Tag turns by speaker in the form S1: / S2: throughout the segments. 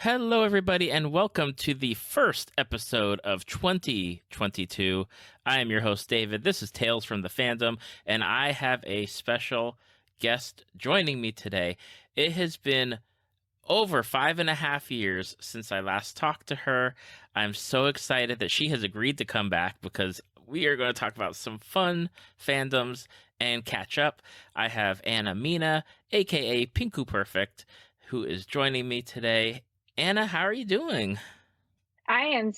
S1: Hello, everybody, and welcome to the first episode of 2022. I am your host, David. This is Tales from the Fandom, and I have a special guest joining me today. It has been over 5.5 years since I last talked to her. I'm so excited that she has agreed to come back because we are going to talk about some fun fandoms and catch up. I have Mina, aka Pinkuperfect, who is joining me today. Anna, how are you doing?
S2: I'm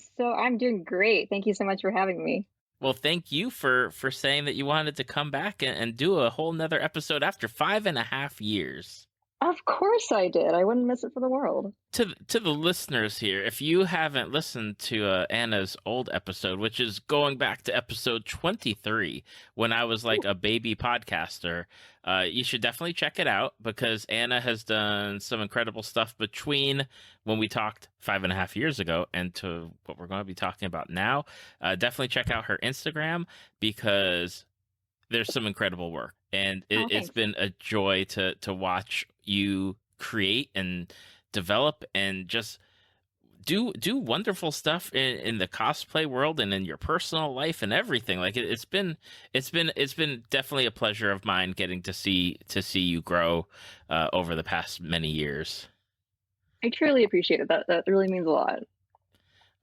S2: doing great. Thank you so much for having me.
S1: Well, thank you for saying that you wanted to come back and do a whole nother episode after 5.5 years.
S2: Of course I did. I wouldn't miss it for the world.
S1: To the listeners here, if you haven't listened to Anna's old episode, which is going back to episode 23, when I was like a baby podcaster, you should definitely check it out because Anna has done some incredible stuff between when we talked 5.5 years ago and to what we're going to be talking about now. Definitely check out her Instagram because there's some incredible work, and
S2: Oh,
S1: it's
S2: thanks.
S1: been a joy to watch you create and develop and just do wonderful stuff in the cosplay world and in your personal life and everything. Like it's been definitely a pleasure of mine getting to see you grow over the past many years.
S2: I truly appreciate it. That really means a lot.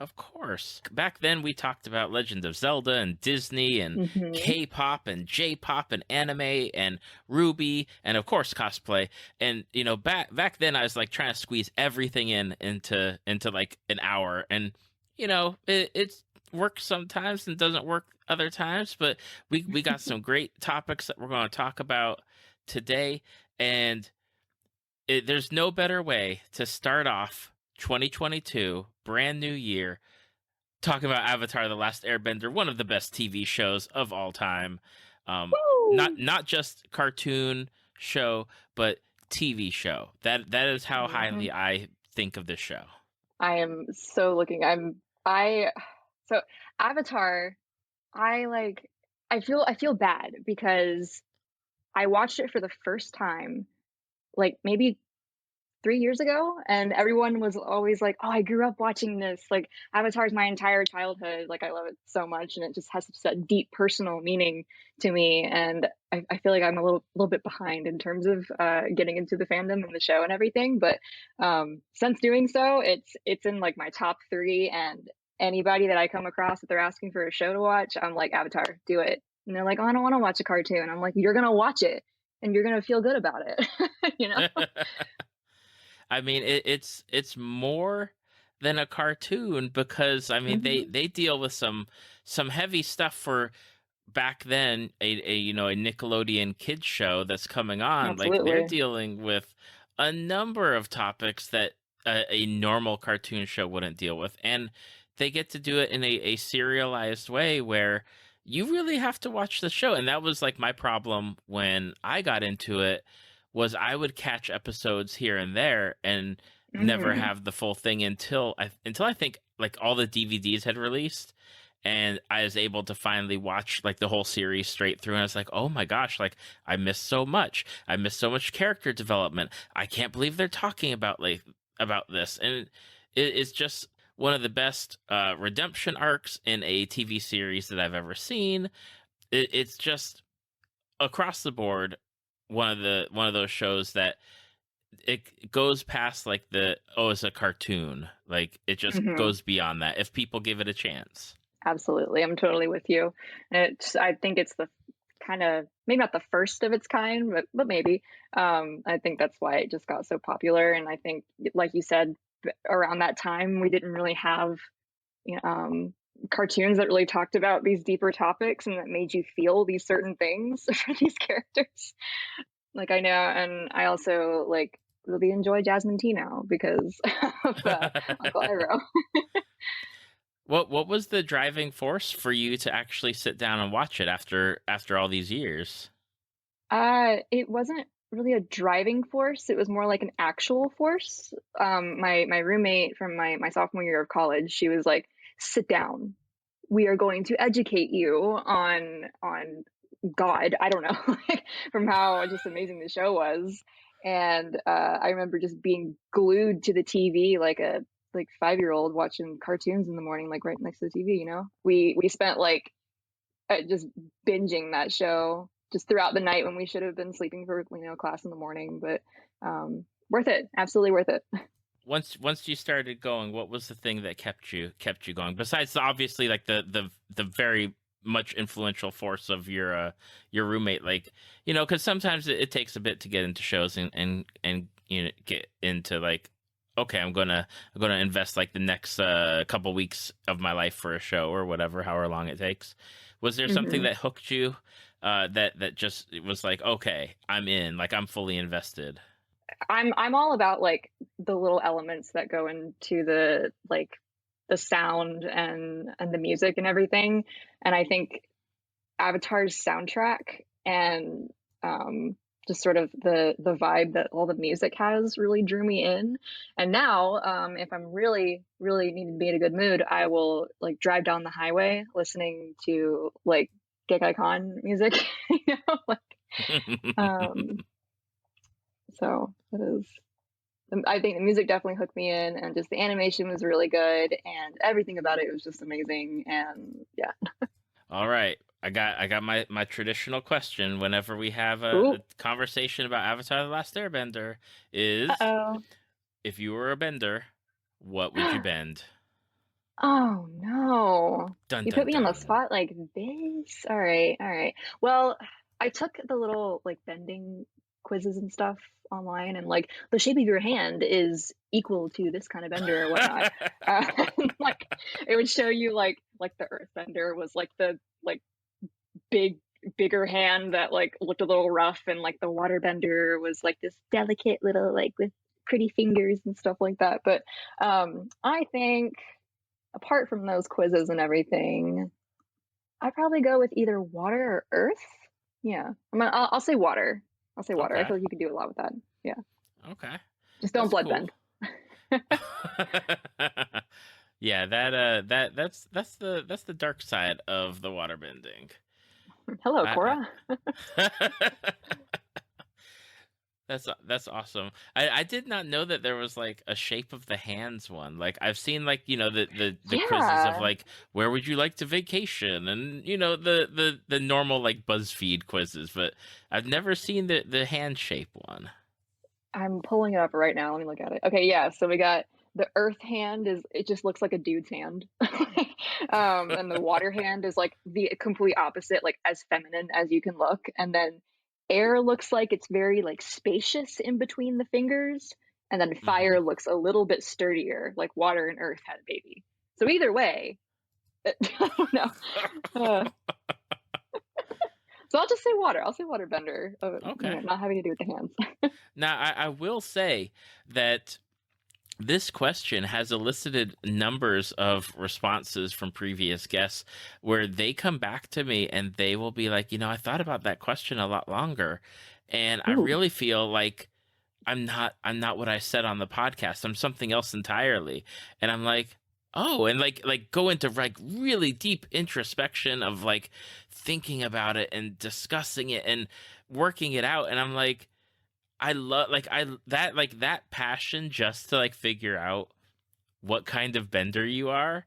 S1: Of course. Back then, we talked about Legend of Zelda and Disney and
S2: Hmm.
S1: K-pop and J-pop and anime and Ruby and of course cosplay. And back then, I was like trying to squeeze everything into like an hour. And it's works sometimes and doesn't work other times. But we got some great topics that we're going to talk about today. And there's no better way to start off 2022, brand new year, talking about Avatar: The Last Airbender, one of the best TV shows of all time. Not
S2: Woo!
S1: not just cartoon show, but TV show. That is how
S2: Hmm.
S1: highly I think of this show.
S2: I am so looking. I so Avatar. I like. I feel bad because I watched it for the first time, like maybe 3 years ago, and everyone was always like, "Oh, I grew up watching this. Like, Avatar's my entire childhood. Like, I love it so much, and it just has such a deep personal meaning to me." And I feel like I'm a little bit behind in terms of getting into the fandom and the show and everything. But since doing so, it's in like my top three. And anybody that I come across that they're asking for a show to watch, I'm like, Avatar, do it. And they're like, "Oh, I don't want to watch a cartoon." I'm like, "You're gonna watch it, and you're gonna feel good about it." you know.
S1: I mean, it's more than a cartoon because I mean they
S2: Hmm.
S1: they deal with some heavy stuff for back then a Nickelodeon kids show that's coming on. Like they're
S2: Absolutely.
S1: dealing with a number of topics that a normal cartoon show wouldn't deal with, and they get to do it in a serialized way where you really have to watch the show. And that was like my problem when I got into it, was I would catch episodes here and there and never
S2: Mm.
S1: have the full thing until I think like all the DVDs had released, and I was able to finally watch like the whole series straight through, and I was like, "Oh my gosh, like I missed so much. I missed so much character development. I can't believe they're talking about this." And it's just one of the best redemption arcs in a TV series that I've ever seen. It's just across the board one of those shows that it goes past like the, oh, it's a cartoon. Like it just
S2: Hmm.
S1: goes beyond that if people give it a chance.
S2: Absolutely. I'm totally with you. I think it's the kind of, maybe not the first of its kind, but maybe. I think that's why it just got so popular. And I think, like you said, around that time, we didn't really have, you know, cartoons that really talked about these deeper topics and that made you feel these certain things for these characters. Like I know, and I also like really enjoy Jasmine T now because of Uncle Iroh.
S1: What was the driving force for you to actually sit down and watch it after all these years?
S2: It wasn't really a driving force. It was more like an actual force. My roommate from my sophomore year of college, she was like, "Sit down. We are going to educate you on God." I don't know, like, from how just amazing the show was. And I remember just being glued to the TV like a 5-year-old watching cartoons in the morning, like right next to the TV. We spent like just binging that show just throughout the night when we should have been sleeping for class in the morning. But worth it, absolutely worth it.
S1: Once you started going, what was the thing that kept you going? Besides obviously like the very much influential force of your roommate, like because sometimes it takes a bit to get into shows and get into like, okay, I'm gonna invest like the next couple weeks of my life for a show or whatever, however long it takes. Was there something
S2: hmm
S1: that hooked you, that just it was like, okay, I'm in, like I'm fully invested?
S2: I'm all about like the little elements that go into the sound and the music and everything. And I think Avatar's soundtrack and just sort of the vibe that all the music has really drew me in. And now, if I'm really really need to be in a good mood, I will like drive down the highway listening to like Gekai Khan music. Like um, so it is. I think the music definitely hooked me in, and just the animation was really good, and everything about it was just amazing. And yeah.
S1: All right. I got my traditional question whenever we have a
S2: Ooh.
S1: conversation about Avatar: The Last Airbender is,
S2: Uh-oh.
S1: if you were a bender, what would you bend?
S2: Oh no.
S1: Dun
S2: You put
S1: dun
S2: me on the
S1: dun.
S2: spot like this. All right, all right. Well, I took the little like bending quizzes and stuff online, and like the shape of your hand is equal to this kind of bender or whatnot. Like it would show you like the earth bender was like the like big bigger hand that like looked a little rough, and like the water bender was like this delicate little like with pretty fingers and stuff like that. But I think apart from those quizzes and everything, I'd probably go with either water or earth. Yeah, I'll say water. I'll say water. I
S1: Okay.
S2: feel like you can do a lot with that. Yeah,
S1: Okay.
S2: just don't
S1: That's
S2: blood
S1: cool.
S2: bend.
S1: Yeah, that's the dark side of the waterbending.
S2: Hello,
S1: I,
S2: Cora.
S1: I that's awesome. I did not know that there was like a shape of the hands one. Like I've seen like the quizzes of
S2: Yeah,
S1: like where would you like to vacation, and the normal like BuzzFeed quizzes, but I've never seen the hand shape one.
S2: I'm pulling it up right now. Let me look at it. Okay, yeah. So we got the earth hand is it just looks like a dude's hand. And the water hand is like the complete opposite, like as feminine as you can look. And then air looks like it's very like spacious in between the fingers. And then
S1: Hmm.
S2: fire looks a little bit sturdier, like water and earth had a baby. So either way, I don't know. Uh, so I'll just say water. I'll say waterbender.
S1: Okay.
S2: Not having to do with the hands.
S1: Now I will say that this question has elicited numbers of responses from previous guests where they come back to me and they will be like, I thought about that question a lot longer. And I
S2: Ooh,
S1: really feel like I'm not what I said on the podcast. I'm something else entirely. And I'm like, oh, and like go into like really deep introspection of like thinking about it and discussing it and working it out. And I'm like, I love that passion just to like figure out what kind of bender you are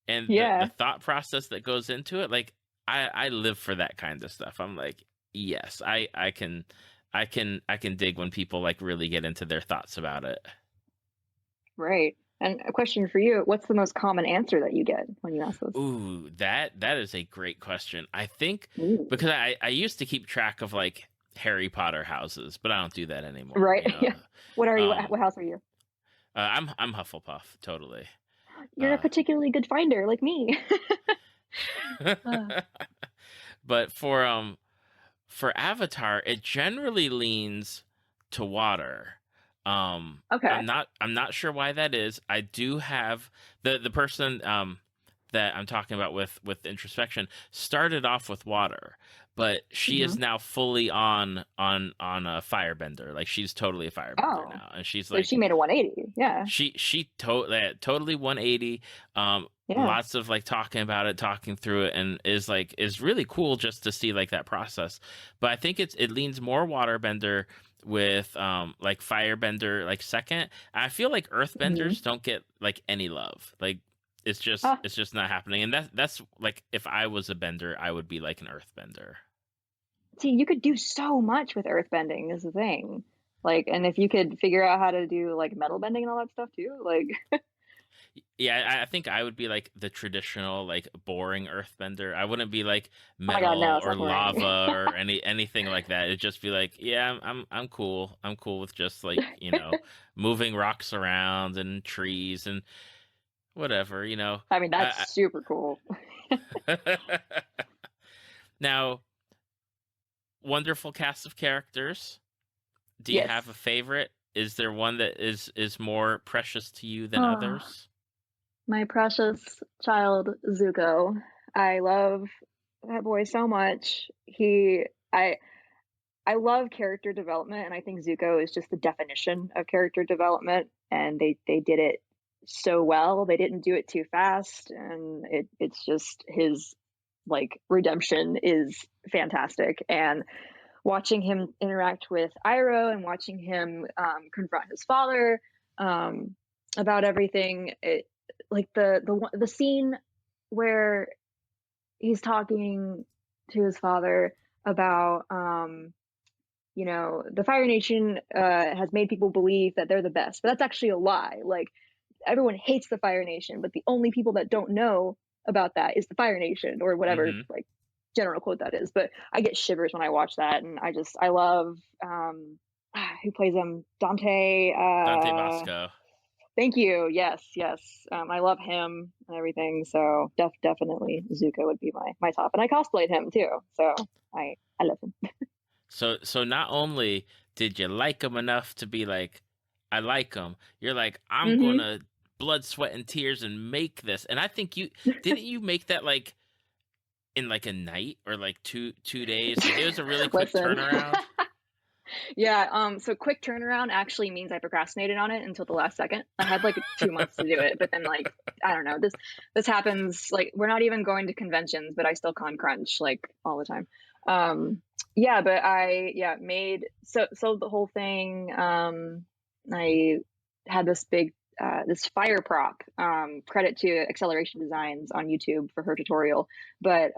S1: and the
S2: yeah.
S1: thought process that goes into it. Like I live for that kind of stuff. I'm like, yes, I can dig when people like really get into their thoughts about it.
S2: Right. And a question for you, what's the most common answer that you get when you ask this?
S1: Ooh, that is a great question. I think
S2: Ooh.
S1: because I used to keep track of like Harry Potter houses, but I don't do that anymore.
S2: Right. Yeah. What are you?
S1: Um,
S2: What house are you?
S1: I'm Hufflepuff, totally.
S2: You're a
S1: Uh,
S2: particularly good finder, like me. Uh,
S1: but for Avatar, it generally leans to water.
S2: okay.
S1: I'm not sure why that is. I do have the person that I'm talking about with introspection started off with water, but she is
S2: hmm
S1: now fully on a firebender. Like she's totally a firebender
S2: Oh,
S1: now, and she's
S2: so
S1: like
S2: she made a 180. Yeah.
S1: she totally 180.
S2: Yeah.
S1: Lots of like talking about it, talking through it, and is really cool just to see like that process. But I think it leans more waterbender with like Firebender like second. I feel like
S2: Mhm.
S1: Earthbenders don't get like any love. Like
S2: Ah,
S1: it's just not happening. And that's like if I was a bender, I would be like an Earthbender.
S2: see, you could do so much with earthbending is the thing. Like, and if you could figure out how to do like metal bending and all that stuff too, like,
S1: Yeah, I think I would be like the traditional, like boring earthbender. I wouldn't be like
S2: oh my God, no,
S1: metal
S2: it's
S1: or
S2: not boring.
S1: lava or anything like that. It'd just be like, yeah, I'm cool. I'm cool with just like, moving rocks around and trees and whatever,
S2: I mean, that's
S1: I,
S2: super cool.
S1: now, wonderful cast of characters. Do you have a
S2: Yes.
S1: favorite? Is there one that is more precious to you than
S2: Oh,
S1: others?
S2: my precious child Zuko. I love that boy so much. I love character development, and I think Zuko is just the definition of character development, and they did it so well. They didn't do it too fast, and it's just his like redemption is fantastic. And watching him interact with Iroh and watching him confront his father um, about everything, like the scene where he's talking to his father about the Fire Nation has made people believe that they're the best, but that's actually a lie. Like everyone hates the Fire Nation, but the only people that don't know about that is the Fire Nation or whatever
S1: Mm-hmm.
S2: like general quote that is. But I get shivers when I watch that, and I love who plays him, Dante.
S1: Dante Bosco.
S2: Thank you. Yes, yes. I love him and everything. So definitely Zuko would be my top, and I cosplayed him too. So I love him.
S1: So not only did you like him enough to be like, I like him, you're like, I'm
S2: Hmm.
S1: gonna blood, sweat, and tears and make this. And I think you didn't you make that like in like a night or like two days? Like it was a really quick
S2: Listen.
S1: turnaround.
S2: Yeah, so quick turnaround actually means I procrastinated on it until the last second. I had like 2 months to do it, but then like I don't know. This happens like we're not even going to conventions, but I still con crunch like all the time. Yeah, but I made so the whole thing. I had this big this fire prop. Credit to Acceleration Designs on YouTube for her tutorial, but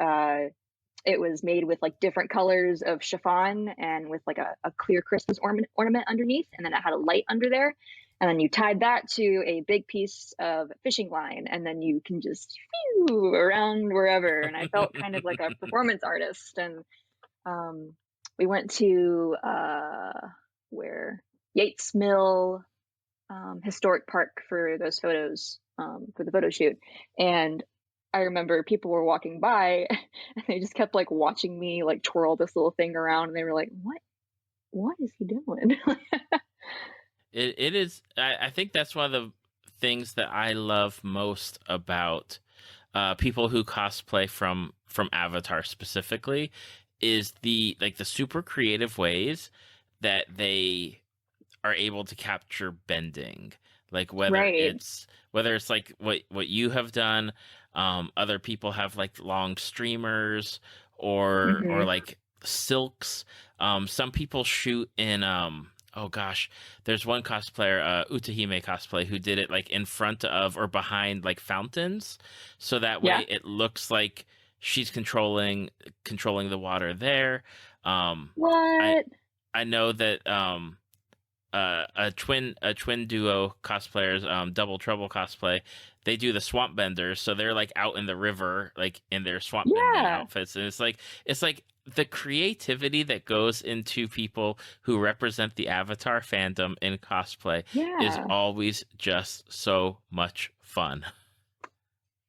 S2: it was made with like different colors of chiffon and with like a clear Christmas ornament underneath, and then it had a light under there. And then you tied that to a big piece of fishing line, and then you can just phew around wherever. And I felt kind of like a performance artist. And um, we went to where Yates Mill Historic Park for those photos for the photo shoot, and I remember people were walking by and they just kept like watching me like twirl this little thing around, and they were like, what is he doing?
S1: It is. I think that's one of the things that I love most about people who cosplay from Avatar specifically is the like the super creative ways that they are able to capture bending, like
S2: Right.
S1: whether it's like what you have done. Other people have like long streamers or
S2: Hmm.
S1: like silks. Some people shoot in oh gosh, there's one cosplayer, Utahime cosplay, who did it like in front of or behind like fountains, so that way
S2: Yeah.
S1: it looks like she's controlling the water there. I
S2: What?
S1: I know that a twin duo cosplayers, Double Trouble cosplay, they do the swamp benders, so they're like out in the river, like in their swamp bending
S2: Yeah.
S1: outfits, and it's like the creativity that goes into people who represent the Avatar fandom in cosplay is
S2: Yeah.
S1: always just so much fun.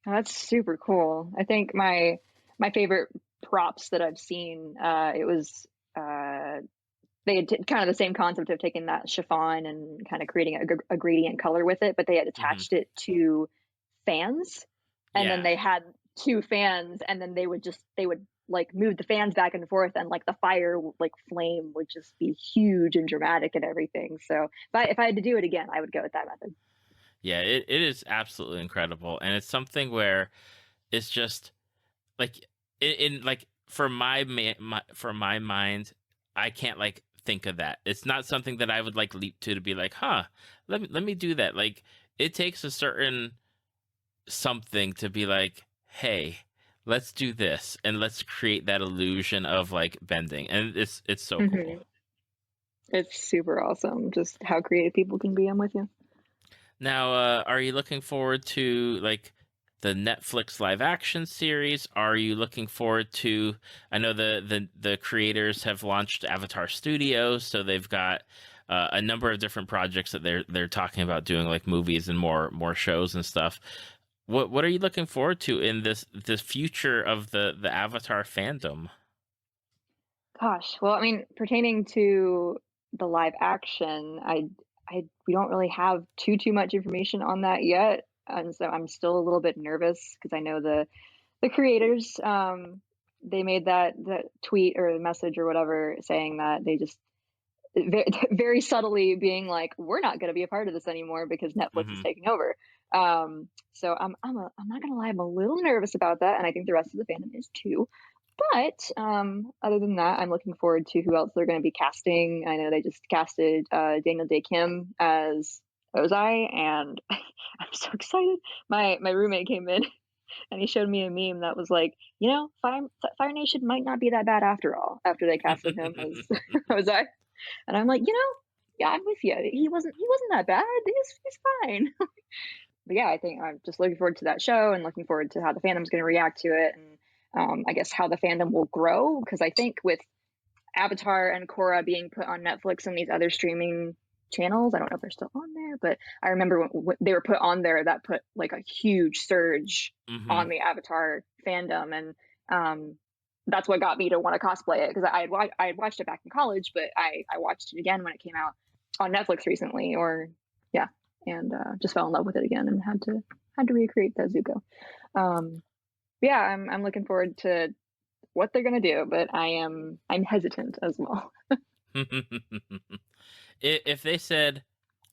S2: That's super cool. I think my favorite props that I've seen, it was they had kind of the same concept of taking that chiffon and kind of creating a gradient color with it, but they had
S1: Hmm.
S2: attached it to fans, and then
S1: Yeah.
S2: they had two fans, and then they would like move the fans back and forth, and like the fire like flame would just be huge and dramatic and everything. So if I had to do it again, I would go with that method.
S1: Yeah, it is absolutely incredible, and it's something where it's just like in like for my mind, I can't like think of that. It's not something that I would like leap to be like, huh, let me do that. Like it takes a certain something to be like, hey, let's do this and let's create that illusion of like bending. And it's so cool.
S2: Mhm. It's super awesome just how creative people can be. I'm with you.
S1: Now, are you looking forward to like the Netflix live action series? Are you looking forward to? I know the creators have launched Avatar Studios, so they've got a number of different projects that they're talking about doing, like movies and more shows and stuff. What are you looking forward to in this future of the Avatar fandom?
S2: Gosh, well, I mean, pertaining to the live action, we don't really have too much information on that yet, and so I'm still a little bit nervous because I know the creators, they made that tweet or message or whatever saying that they just very, very subtly being like, "We're not going to be a part of this anymore because Netflix is
S1: Hmm.
S2: taking over." So I'm not gonna lie, I'm a little nervous about that, and I think the rest of the fandom is too. But other than that, I'm looking forward to who else they're going to be casting. I know they just casted Daniel Day Kim as Ozai, and I'm so excited. My roommate came in and he showed me a meme that was like, Fire Nation might not be that bad after all. After they casted him as Ozai, and I'm like, yeah, I'm with you. He wasn't that bad. He's fine. But yeah, I think I'm just looking forward to that show and looking forward to how the fandom's going to react to it, and I guess how the fandom will grow. Because I think with Avatar and Korra being put on Netflix and these other streaming channels, I don't know if they're still on there, but I remember when they were put on there, that put like a huge surge
S1: Hmm.
S2: on the Avatar fandom, and that's what got me to want to cosplay it because I had watched it back in college, but I watched it again when it came out on Netflix recently, or yeah, and just fell in love with it again and had to recreate that Zuko. Um, yeah, I'm looking forward to what they're gonna do, but I'm hesitant as well.
S1: If they said,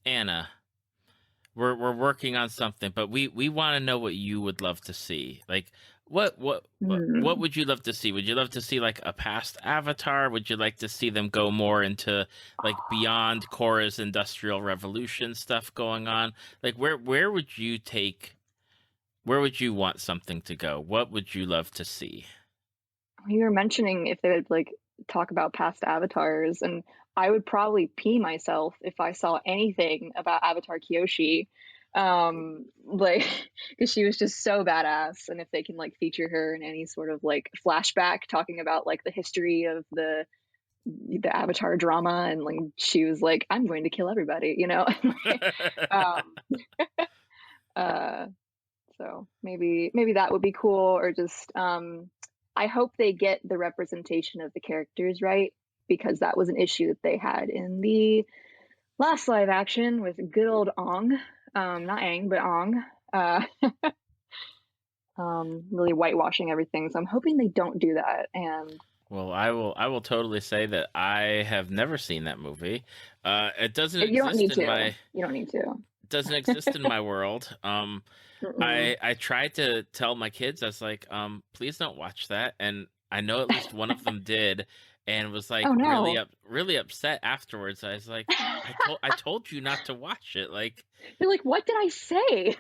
S1: Anna, we're working on something, but we want to know what you would love to see. Like what
S2: Hmm.
S1: would you love to see? Would you love to see like a past Avatar? Would you like to see them go more into like beyond Korra's Industrial Revolution stuff going on? Like where would you take? Where would you want something to go? What would you love to see?
S2: You were mentioning if they would like talk about past avatars, and I would probably pee myself if I saw anything about Avatar Kyoshi. Like, because she was just so badass, and if they can like feature her in any sort of like flashback talking about like the history of the Avatar drama, and like she was like, "I'm going to kill everybody." um, uh, so maybe that would be cool, or just I hope they get the representation of the characters right because that was an issue that they had in the last live action with good old Ong, not Aang but Ong, uh, really whitewashing everything. So I'm hoping they don't do that. And
S1: Well, I will totally say that I have never seen that movie. It doesn't
S2: you don't
S1: exist
S2: need
S1: in
S2: to.
S1: my
S2: You don't need to.
S1: doesn't exist in my world.
S2: Mm-mm.
S1: I tried to tell my kids, I was like, please don't watch that. And I know at least one of them did and was like
S2: Oh no.
S1: really upset afterwards. I was like, I told you not to watch it.
S2: They're like, what did I say?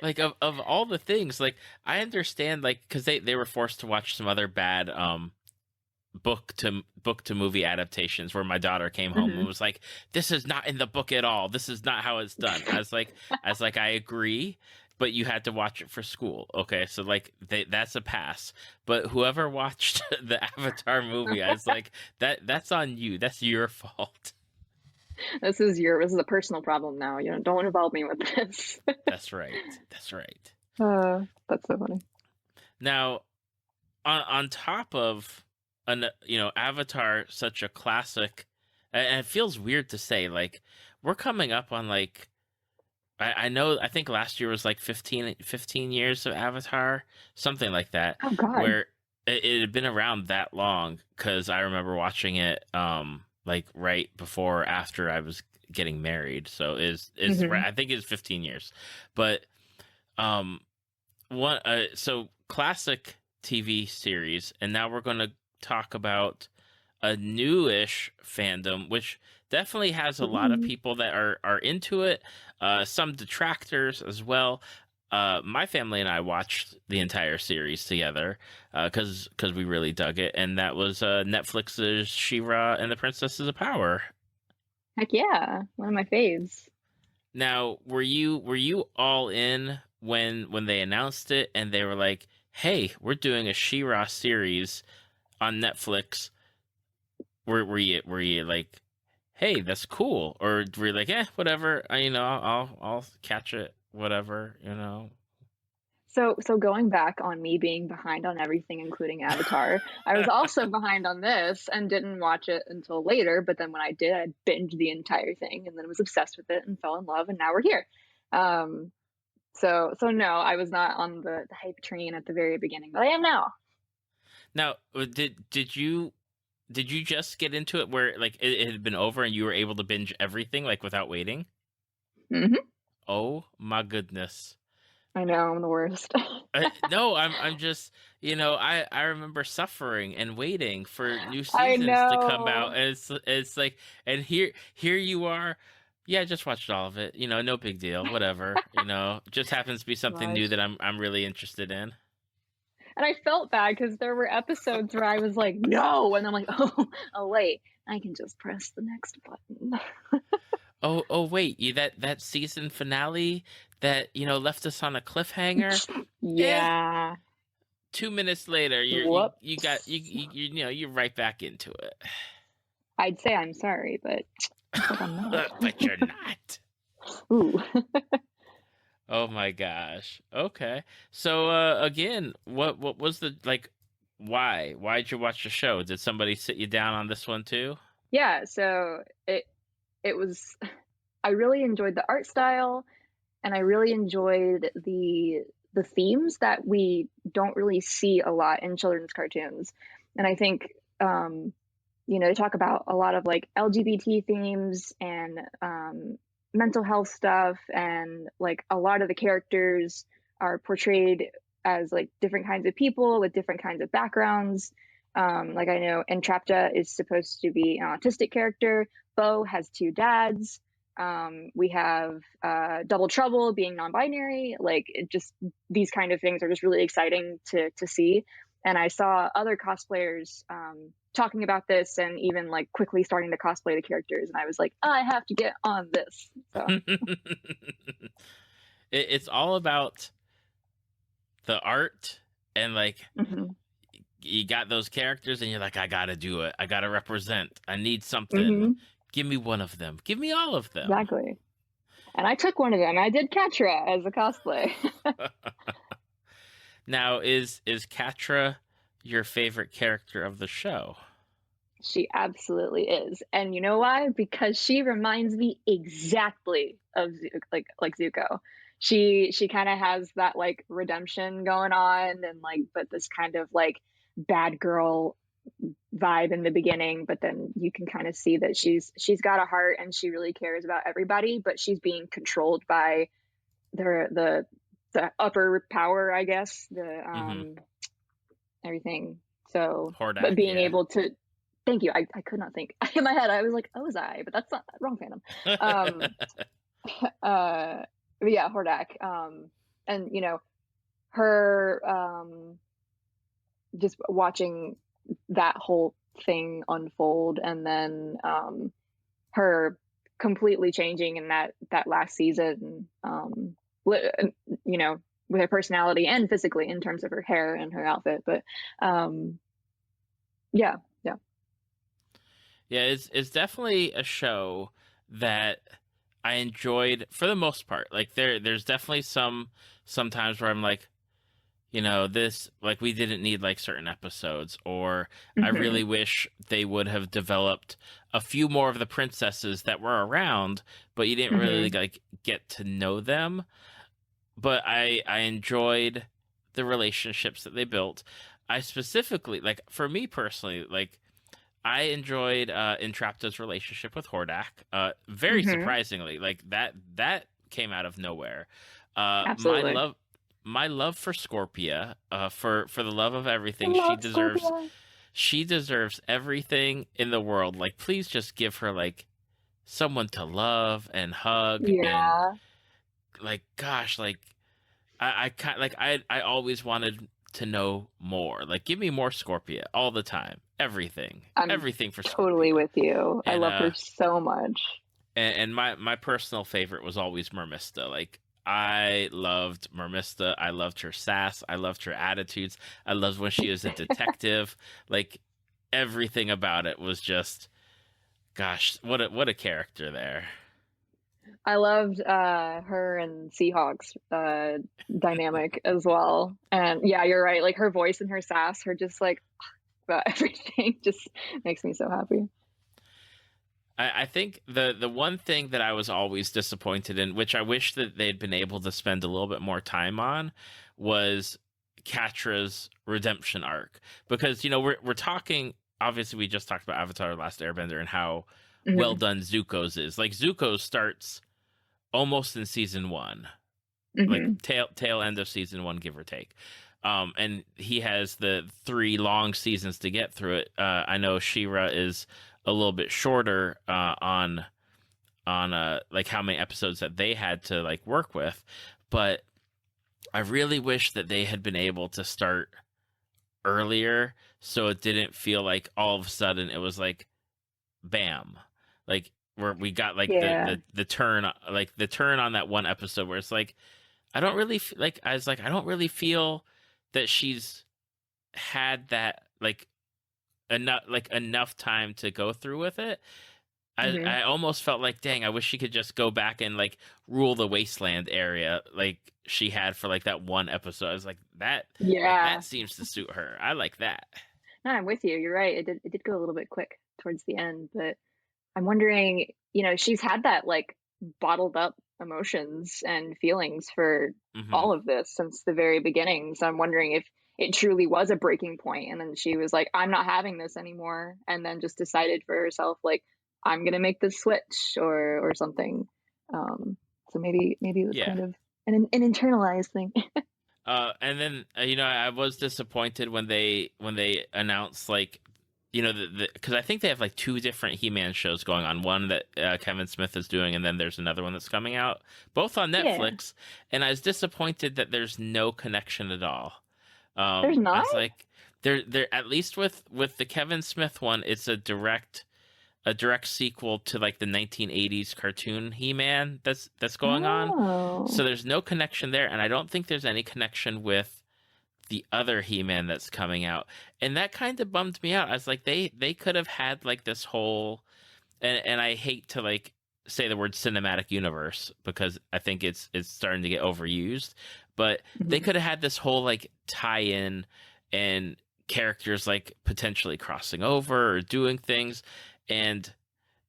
S1: Like of all the things, like I understand like because they were forced to watch some other bad book to movie adaptations where my daughter came home and
S2: Hmm.
S1: was like, this is not in the book at all, this is not how it's done. I was like, I agree, but you had to watch it for school. Okay, so like that's a pass. But whoever watched the Avatar movie, I was like, that's on you, that's your fault.
S2: This is a personal problem now. Don't involve me with this.
S1: That's right, that's right.
S2: That's so funny.
S1: Now on top of an Avatar, such a classic, and it feels weird to say, like we're coming up on like I know I think last year was like 15 years of Avatar, something like that,
S2: Oh God.
S1: where it had been around that long because I remember watching it like right before or after I was getting married. So is right,
S2: Hmm.
S1: I think it's 15 years. But um one so classic TV series, and now we're going to talk about a newish fandom, which definitely has a lot of
S2: Ooh.
S1: people that are into it. Some detractors as well. My family and I watched the entire series together because we really dug it, and that was Netflix's She-Ra and the Princesses of Power.
S2: Heck yeah, one of my faves.
S1: Now, were you all in when they announced it and they were like, "Hey, we're doing a She-Ra series on Netflix"? Were you like, "Hey, that's cool," or were you like, "Eh, whatever. I'll catch it, whatever."
S2: So going back on me being behind on everything, including Avatar, I was also behind on this and didn't watch it until later. But then when I did, I binged the entire thing and then was obsessed with it and fell in love, and now we're here. Um, so no, I was not on the hype train at the very beginning, but I am now.
S1: Now, did you just get into it where like it had been over and you were able to binge everything like without waiting?
S2: Hmm.
S1: Oh my goodness.
S2: I know I'm the worst.
S1: No, I'm just, I remember suffering and waiting for new
S2: I
S1: seasons to come
S2: know.
S1: out, and it's like, and here you are. Yeah, I just watched all of it. No big deal. Whatever. Just happens to be something new
S2: Gosh.
S1: that I'm really interested in.
S2: And I felt bad because there were episodes where I was like, no, and I'm like, oh wait, I can just press the next button.
S1: Oh wait, that season finale that left us on a cliffhanger. Eh,
S2: Yeah.
S1: 2 minutes later, you got
S2: Whoops.
S1: you're right back into it.
S2: I'd say I'm sorry, but looks like I'm not.
S1: But you're not.
S2: Ooh.
S1: Oh my gosh. Okay. So again, what was the like why'd you watch the show? Did somebody sit you down on this one too?
S2: Yeah, so it was I really enjoyed the art style, and I really enjoyed the themes that we don't really see a lot in children's cartoons. And I think they talk about a lot of like LGBT themes and mental health stuff, and like a lot of the characters are portrayed as like different kinds of people with different kinds of backgrounds. Like I know Entrapta is supposed to be an autistic character. Bo has two dads. We have Double Trouble being non-binary. Like it just these kind of things are just really exciting to see. And I saw other cosplayers talking about this and even like quickly starting to cosplay the characters, and I was like, I have to get on this. So
S1: It's all about the art and like
S2: hmm
S1: you got those characters and you're like, I gotta do it. I gotta represent. I need something.
S2: hmm
S1: Give me one of them. Give me all of them.
S2: exactly. And I took one of them. I did Katra as a cosplay.
S1: Now, is Katra your favorite character of the show?
S2: She absolutely is. And you know why? Because she reminds me exactly of like Zuko. She kind of has that like redemption going on, and like but this kind of like bad girl vibe in the beginning, but then you can kind of see that she's got a heart and she really cares about everybody, but she's being controlled by the upper power, I guess, the
S1: Mm-hmm.
S2: everything. So, but
S1: Hordak,
S2: being
S1: yeah.
S2: able to thank you. I could not think in my head. I was like, Ozai, but that's not wrong fandom. Um, but yeah, Hordak. And her just watching that whole thing unfold, and then her completely changing in that last season. You know, with her personality and physically in terms of her hair and her outfit, but um, yeah, yeah.
S1: Yeah, it's definitely a show that I enjoyed for the most part. Like there's definitely sometimes where I'm like, this like we didn't need like certain episodes, or I
S2: Hmm.
S1: really wish they would have developed a few more of the princesses that were around, but you didn't really
S2: Hmm.
S1: like get to know them. But I enjoyed the relationships that they built. I specifically like for me personally, like I enjoyed Entrapta's relationship with Hordak. Very
S2: Hmm.
S1: surprisingly, like that came out of nowhere. Uh, my
S2: Absolutely.
S1: love, my love for Scorpia, for the love of
S2: I
S1: everything she
S2: love
S1: deserves.
S2: Scorpio.
S1: She deserves everything in the world. Like, please just give her like someone to love and hug and
S2: Yeah,
S1: like, gosh, like I always wanted to know more. Like, give me more Scorpia all the time.
S2: I'm
S1: Everything for
S2: totally
S1: Scorpia.
S2: with you. I
S1: And
S2: love her so much.
S1: my personal favorite was always Mermista. Like, I loved Mermista. I loved her sass. I loved her attitudes. I loved when she was a detective. Like, everything about it was just, gosh, what a character there.
S2: I loved her and Seahawks dynamic as well. And yeah, you're right. Like her voice and her sass, her just like about everything just makes me so happy.
S1: I think the one thing that I was always disappointed in, which I wish that they'd been able to spend a little bit more time on, was Catra's redemption arc. Because we're talking. Obviously, we just talked about Avatar: Last Airbender and how well
S2: Hmm.
S1: done Zuko's is. Like, Zuko starts almost in season one, like
S2: Hmm.
S1: tail end of season one, give or take. And he has the 3 long seasons to get through it. I know Shira is a little bit shorter on like how many episodes that they had to like work with, but I really wish that they had been able to start earlier so it didn't feel like all of a sudden it was like bam, like where we got like
S2: Yeah.
S1: the turn, like the turn on that one episode where it's like I don't really like I was like I don't really feel that she's had that enough time to go through with it.
S2: Hmm.
S1: I almost felt like, dang, I wish she could just go back and like rule the wasteland area like she had for like that one episode. I was like
S2: Yeah.
S1: that seems to suit her. I like that.
S2: No, I'm with you. You're right. It did go a little bit quick towards the end, but I'm wondering, she's had that like bottled up emotions and feelings for
S1: Hmm.
S2: all of this since the very beginning. So I'm wondering if it truly was a breaking point and then she was like, I'm not having this anymore, and then just decided for herself, like, I'm gonna make this switch or something. So maybe it was
S1: Yeah.
S2: kind of an internalized thing.
S1: And then I was disappointed when they announced like because I think they have like 2 different He-Man shows going on. One that Kevin Smith is doing, and then there's another one that's coming out, both on
S2: Yeah.
S1: Netflix. And I was disappointed that there's no connection at all.
S2: There's
S1: I
S2: not?
S1: was like, there at least with the Kevin Smith one, it's a direct sequel to like the 1980s cartoon He-Man that's going on. So
S2: Oh.
S1: there's no connection there, and I don't think there's any connection with the other He-Man that's coming out. And that kind of bummed me out. I was like, they could have had like this whole, and I hate to like say the word cinematic universe because I think it's starting to get overused, but they
S2: Mhm.
S1: could have had this whole like tie-in and characters like potentially crossing over or doing things, and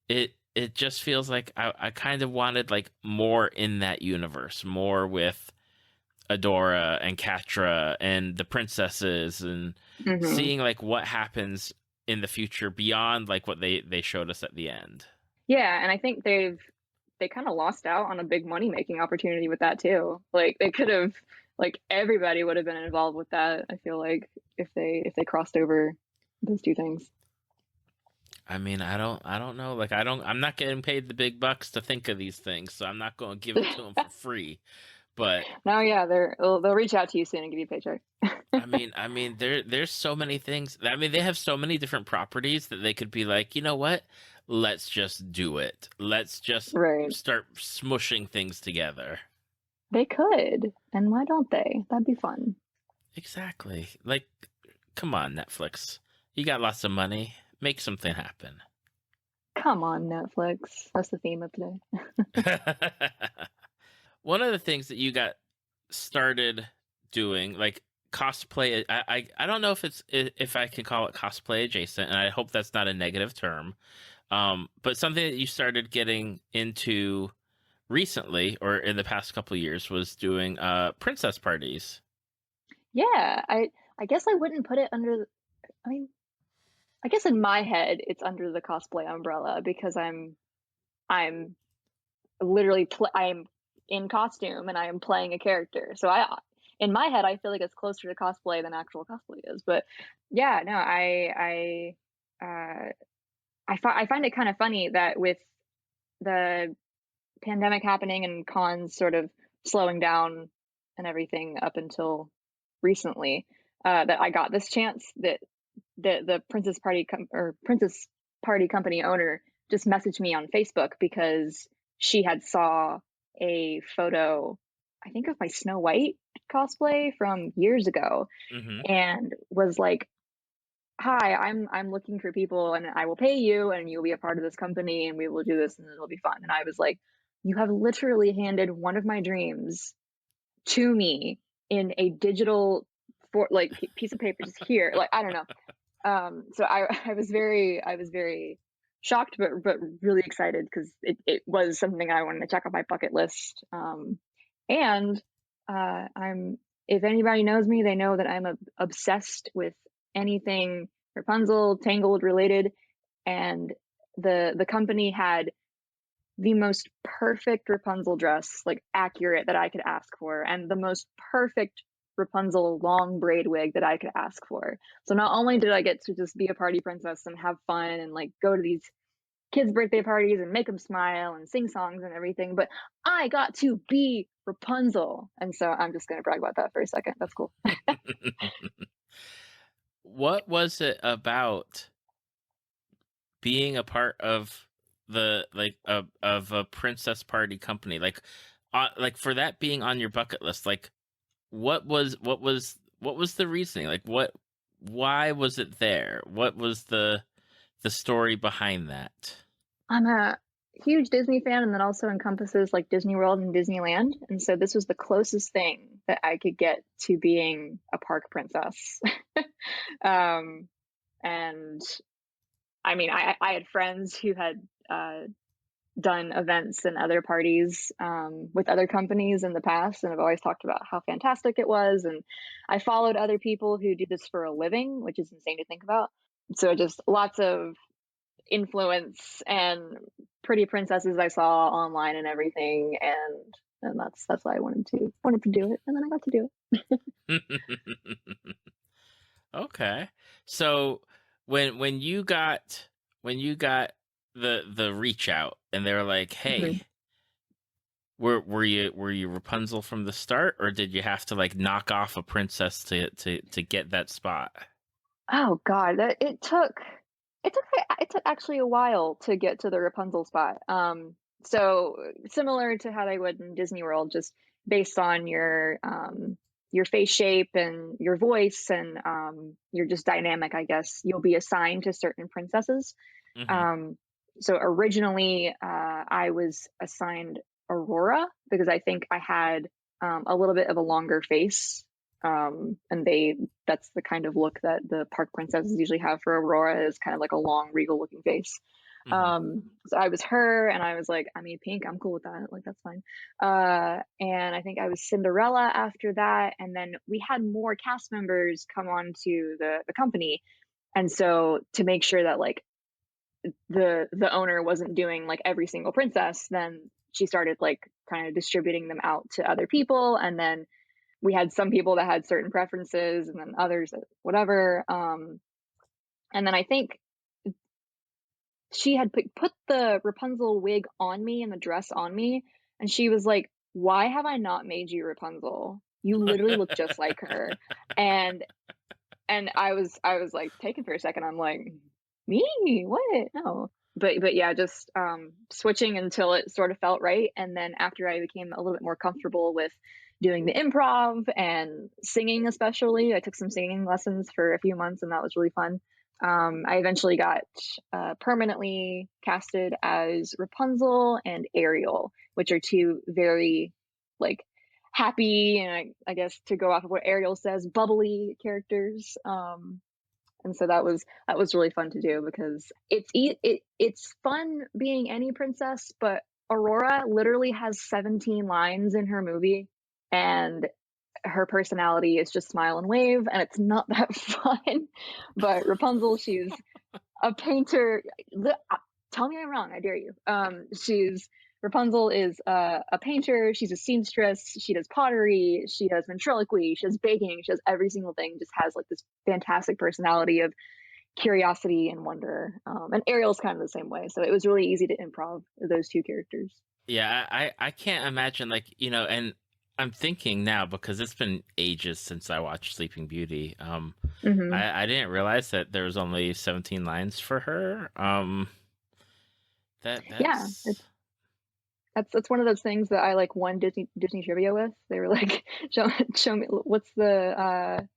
S1: it just feels like I kind of wanted like more in that universe, more with Adora and Catra and the princesses, and
S2: Mhm.
S1: seeing like what happens in the future beyond like what they showed us at the end.
S2: Yeah, and I think they kinda lost out on a big money-making opportunity with that too. Like, they could've, like, everybody would have been involved with that, I feel like, if they crossed over those 2 things.
S1: I mean, I don't know. Like, I'm not getting paid the big bucks to think of these things, so I'm not going to give it to them for free. But
S2: No, yeah, they'll reach out to you soon and give you a paycheck.
S1: I mean, there's so many things. I mean, they have so many different properties that they could be like, you know what? Let's just do it. Let's just
S2: Right.
S1: start smushing things together.
S2: They could, and why don't they? That'd be fun.
S1: Exactly. Like, come on, Netflix. You got lots of money. Make something happen.
S2: Come on, Netflix. That's the theme of today.
S1: One of the things that you got started doing, like cosplay, I don't know if I can call it cosplay adjacent, and I hope that's not a negative term. But something that you started getting into recently or in the past couple of years was doing princess parties.
S2: Yeah, I guess I wouldn't put it under. I mean, I guess in my head, it's under the cosplay umbrella because I'm literally I am in costume and I am playing a character. So in my head, I feel like it's closer to cosplay than actual cosplay is. But yeah, no, I find it kind of funny that with the pandemic happening and cons sort of slowing down and everything up until recently, that I got this chance that the Princess Party company owner just messaged me on Facebook because she had saw a photo, I think of my Snow White cosplay from years ago,
S1: Hmm.
S2: and was like, "Hi, I'm looking for people, and I will pay you, and you'll be a part of this company, and we will do this, and it'll be fun." And I was like, "You have literally handed one of my dreams to me in a digital for like piece of paper just here." Like, I don't know. So I was very shocked, but really excited because it was something I wanted to check off my bucket list. And I'm if anybody knows me, they know that I'm obsessed with anything Rapunzel, Tangled related, and the company had the most perfect Rapunzel dress, like accurate that I could ask for, and the most perfect Rapunzel long braid wig that I could ask for. So not only did I get to just be a party princess and have fun and like go to these kids' birthday parties and make them smile and sing songs and everything, but I got to be Rapunzel. And so I'm just going to brag about that for a second. That's cool.
S1: What was it about being a part of the of a princess party company, like for that being on your bucket list, like what was the reasoning, like why was it there, what was the story behind that?
S2: I'm a huge Disney fan, and that also encompasses like Disney World and Disneyland. And so this was the closest thing that I could get to being a park princess. um, and I mean, I had friends who had done events and other parties with other companies in the past, and I've always talked about how fantastic it was. And I followed other people who do this for a living, which is insane to think about. So just lots of influence and pretty princesses I saw online and everything, and that's why I wanted to do it, and then I got to do it.
S1: Okay. So when you got the reach out and they were like, "Hey,
S2: Mhm.
S1: were you Rapunzel from the start, or did you have to like knock off a princess to get that spot?"
S2: Oh God, it took actually a while to get to the Rapunzel spot. So similar to how they would in Disney World, just based on your face shape and your voice and your just dynamic, I guess you'll be assigned to certain princesses.
S1: Hmm.
S2: Um, so originally, I was assigned Aurora because I think I had a little bit of a longer face. And that's the kind of look that the park princesses usually have for Aurora, is kind of like a long, regal looking face.
S1: Hmm.
S2: So I was her, and I was like, I mean, pink, I'm cool with that. Like, that's fine. And I think I was Cinderella after that. And then we had more cast members come on to the company. And so to make sure that like the owner wasn't doing like every single princess, then she started like kind of distributing them out to other people. And then we had some people that had certain preferences, and then others that whatever. And then I think she had put the Rapunzel wig on me and the dress on me, and she was like, "Why have I not made you Rapunzel? You literally look just like her." And I was like taken for a second. I'm like, me? What? No. But yeah, just switching until it sort of felt right. And then after I became a little bit more comfortable with doing the improv and singing, especially, I took some singing lessons for a few months, and that was really fun. I eventually got permanently casted as Rapunzel and Ariel, which are two very like happy, and I guess to go off of what Ariel says, bubbly characters. And so that was really fun to do because it's fun being any princess, but Aurora literally has 17 lines in her movie, and her personality is just smile and wave, and it's not that fun. But Rapunzel, she's a painter. Tell me I'm wrong, I dare you. She's Rapunzel is a painter. She's a seamstress. She does pottery. She does ventriloquy. She does baking. She does every single thing. Just has like this fantastic personality of curiosity and wonder. And Ariel's kind of the same way. So it was really easy to improv those two characters.
S1: Yeah, I can't imagine, like, and I'm thinking now because it's been ages since I watched Sleeping Beauty.
S2: Hmm.
S1: I didn't realize that there was only 17 lines for her. That
S2: Yeah,
S1: that's
S2: that's one of those things that I like won Disney trivia with. They were like, show me what's the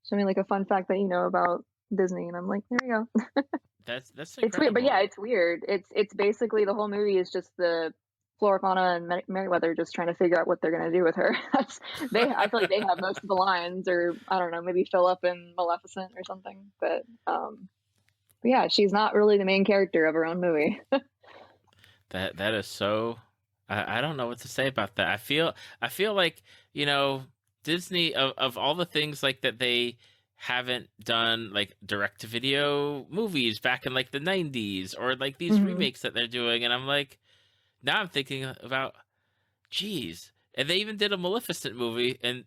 S2: show me like a fun fact that you know about Disney, and I'm like, there you go.
S1: that's
S2: It's weird, but yeah,
S1: incredible.
S2: it's weird. It's basically the whole movie is just the Flora, Fauna, and Merryweather just trying to figure out what they're gonna do with her. I feel like they have most of the lines, or I don't know, maybe Philip and Maleficent or something. But yeah, she's not really the main character of her own movie.
S1: That is so. I don't know what to say about that. I feel like Disney, of all the things like that they haven't done, like direct to video movies back in like the 90s, or like these
S2: Hmm.
S1: remakes that they're doing, and I'm like, now I'm thinking about, geez, and they even did a Maleficent movie, and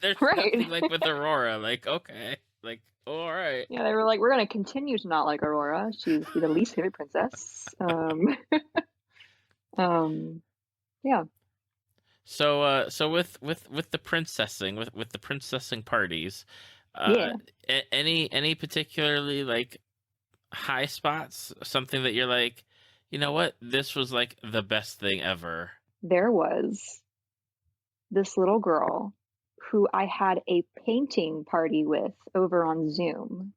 S1: there's
S2: Right.
S1: nothing like with Aurora. Like, okay, like, all right.
S2: Yeah, they were like, we're gonna continue to not like Aurora. She's the least favorite princess. Um, yeah,
S1: So with the princessing, with the princessing parties, uh,
S2: yeah.
S1: any particularly like high spots, something that you're like, you know what, this was like the best thing ever.
S2: There was this little girl who I had a painting party with over on Zoom,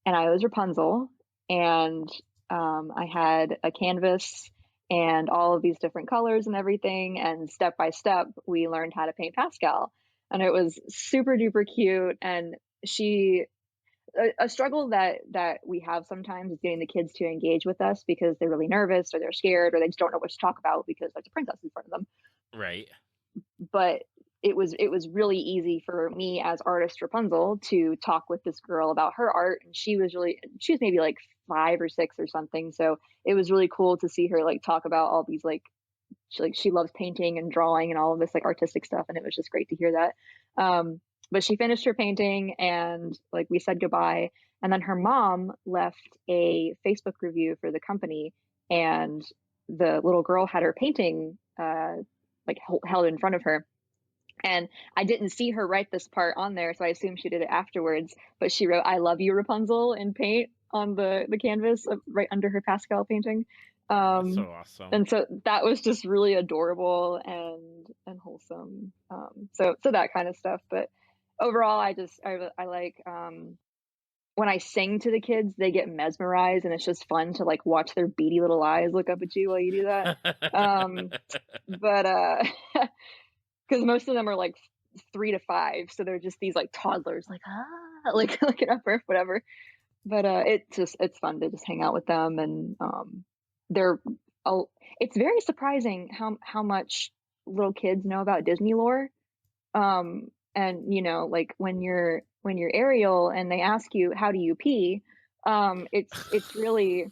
S2: and I was Rapunzel, and I had a canvas and all of these different colors and everything, and step by step, we learned how to paint Pascal, and it was super duper cute. And she a struggle that we have sometimes is getting the kids to engage with us because they're really nervous or they're scared or they just don't know what to talk about because there's a princess in front of them.
S1: Right.
S2: But it was really easy for me as artist Rapunzel to talk with this girl about her art, and she was maybe like 5 or 6 or something. So it was really cool to see her like talk about all these like she loves painting and drawing and all of this like artistic stuff, and it was just great to hear that. But she finished her painting and like we said goodbye, and then her mom left a Facebook review for the company, and the little girl had her painting like held in front of her, and I didn't see her write this part on there, so I assumed she did it afterwards. But she wrote "I love you, Rapunzel" in paint on the canvas right under her Pascal painting.
S1: That's
S2: Um,
S1: so awesome.
S2: and so that was just really adorable and wholesome. So that kind of stuff. But overall, I like when I sing to the kids, they get mesmerized, and it's just fun to like watch their beady little eyes look up at you while you do that. Um, but because most of them are like 3 to 5, so they're just these like toddlers, like like looking up or whatever. But it's fun to just hang out with them, and they're oh, it's very surprising how much little kids know about Disney lore. And like when you're Ariel and they ask you how do you pee, it's really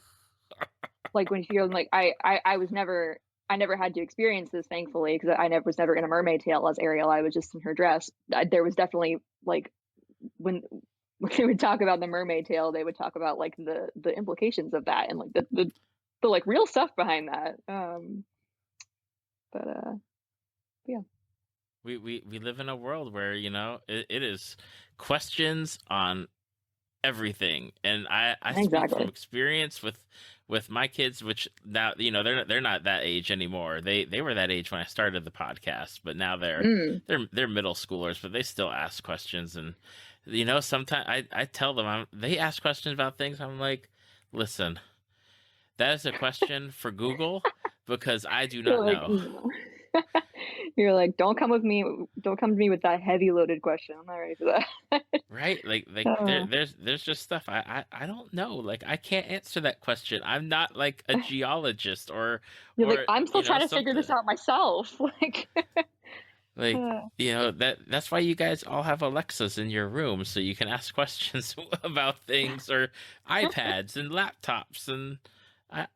S2: like when you're like I was never I never had to experience this thankfully because was never in a mermaid tail as Ariel. I was just in her dress. There was definitely like when when they would talk about the mermaid tail, they would talk about like the implications of that and like the like real stuff behind that. But yeah,
S1: We live in a world where it is questions on everything, and I speak from
S2: exactly.
S1: experience with my kids, which now they're not that age anymore. They were that age when I started the podcast, but now they're
S2: Mm.
S1: they're they're middle schoolers, but they still ask questions. And sometimes I tell them, they ask questions about things, I'm like, listen, that is a question for Google, because I do
S2: You're
S1: not
S2: like,
S1: know.
S2: no. You're like, don't come to me with that heavy loaded question. I'm not ready for that.
S1: Right? Like
S2: uh,
S1: there's just stuff I don't know. Like, I can't answer that question. I'm not like a geologist, or
S2: you're like,
S1: or
S2: I'm still trying to figure this
S1: something.
S2: out myself. Like,
S1: Like,
S2: uh,
S1: that's why you guys all have Alexas in your room, so you can ask questions about things, or iPads and laptops, and I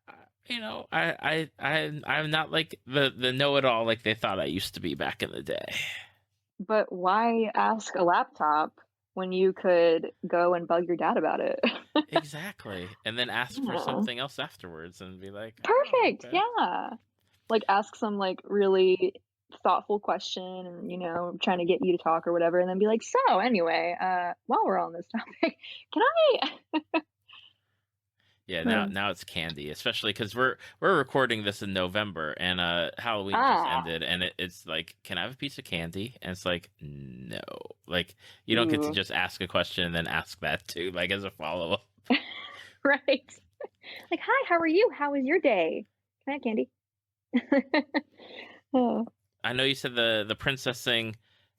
S1: I'm not like the know-it-all like they thought I used to be back in the day.
S2: But why ask a laptop when you could go and bug your dad about it?
S1: Exactly. And then ask for
S2: Yeah.
S1: something else afterwards and be like, oh,
S2: Perfect.
S1: okay.
S2: Yeah. Like ask some like really thoughtful question and trying to get you to talk or whatever and then be like, "So, anyway, while we're on this topic, can I?"
S1: Yeah, now
S2: Uh,
S1: now it's candy, especially because we're recording this in November and Halloween just
S2: ah.
S1: ended, and it's like, can I have a piece of candy? And it's like, no, like you don't get to
S2: Ooh.
S1: just ask a question and then ask that too, like as a follow up.
S2: Right. Like, "Hi, how are you? How was your day? Can I have candy?" Oh.
S1: I know you said the princessing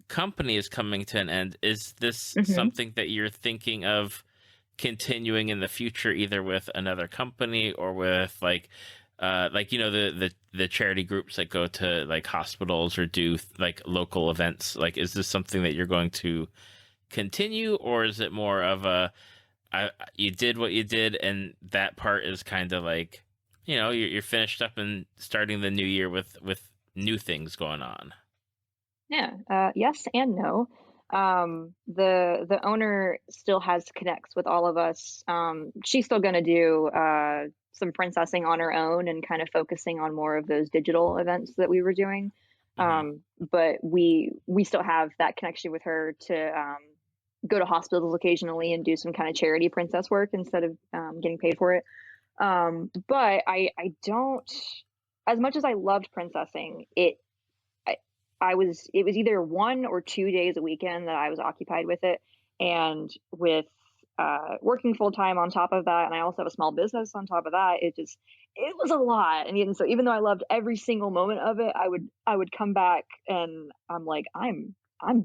S1: company is coming to an end. Is this
S2: Mhm.
S1: something that you're thinking of continuing in the future, either with another company or with like the charity groups that go to like hospitals or do like local events? Like, is this something that you're going to continue, or is it more of a you did what you did and that part is kind of like you're finished up and starting the new year with new things going on?
S2: Yeah, yes and no. The owner still has connects with all of us. She's still gonna do some princessing on her own and kind of focusing on more of those digital events that we were doing.
S1: Hmm.
S2: But we still have that connection with her to go to hospitals occasionally and do some kind of charity princess work instead of getting paid for it. But I don't, as much as I loved princessing, I it was either 1 or 2 days a weekend that I was occupied with it, and with, working full time on top of that, and I also have a small business on top of that, it was a lot, and even so, even though I loved every single moment of it, I would come back and I'm like, I'm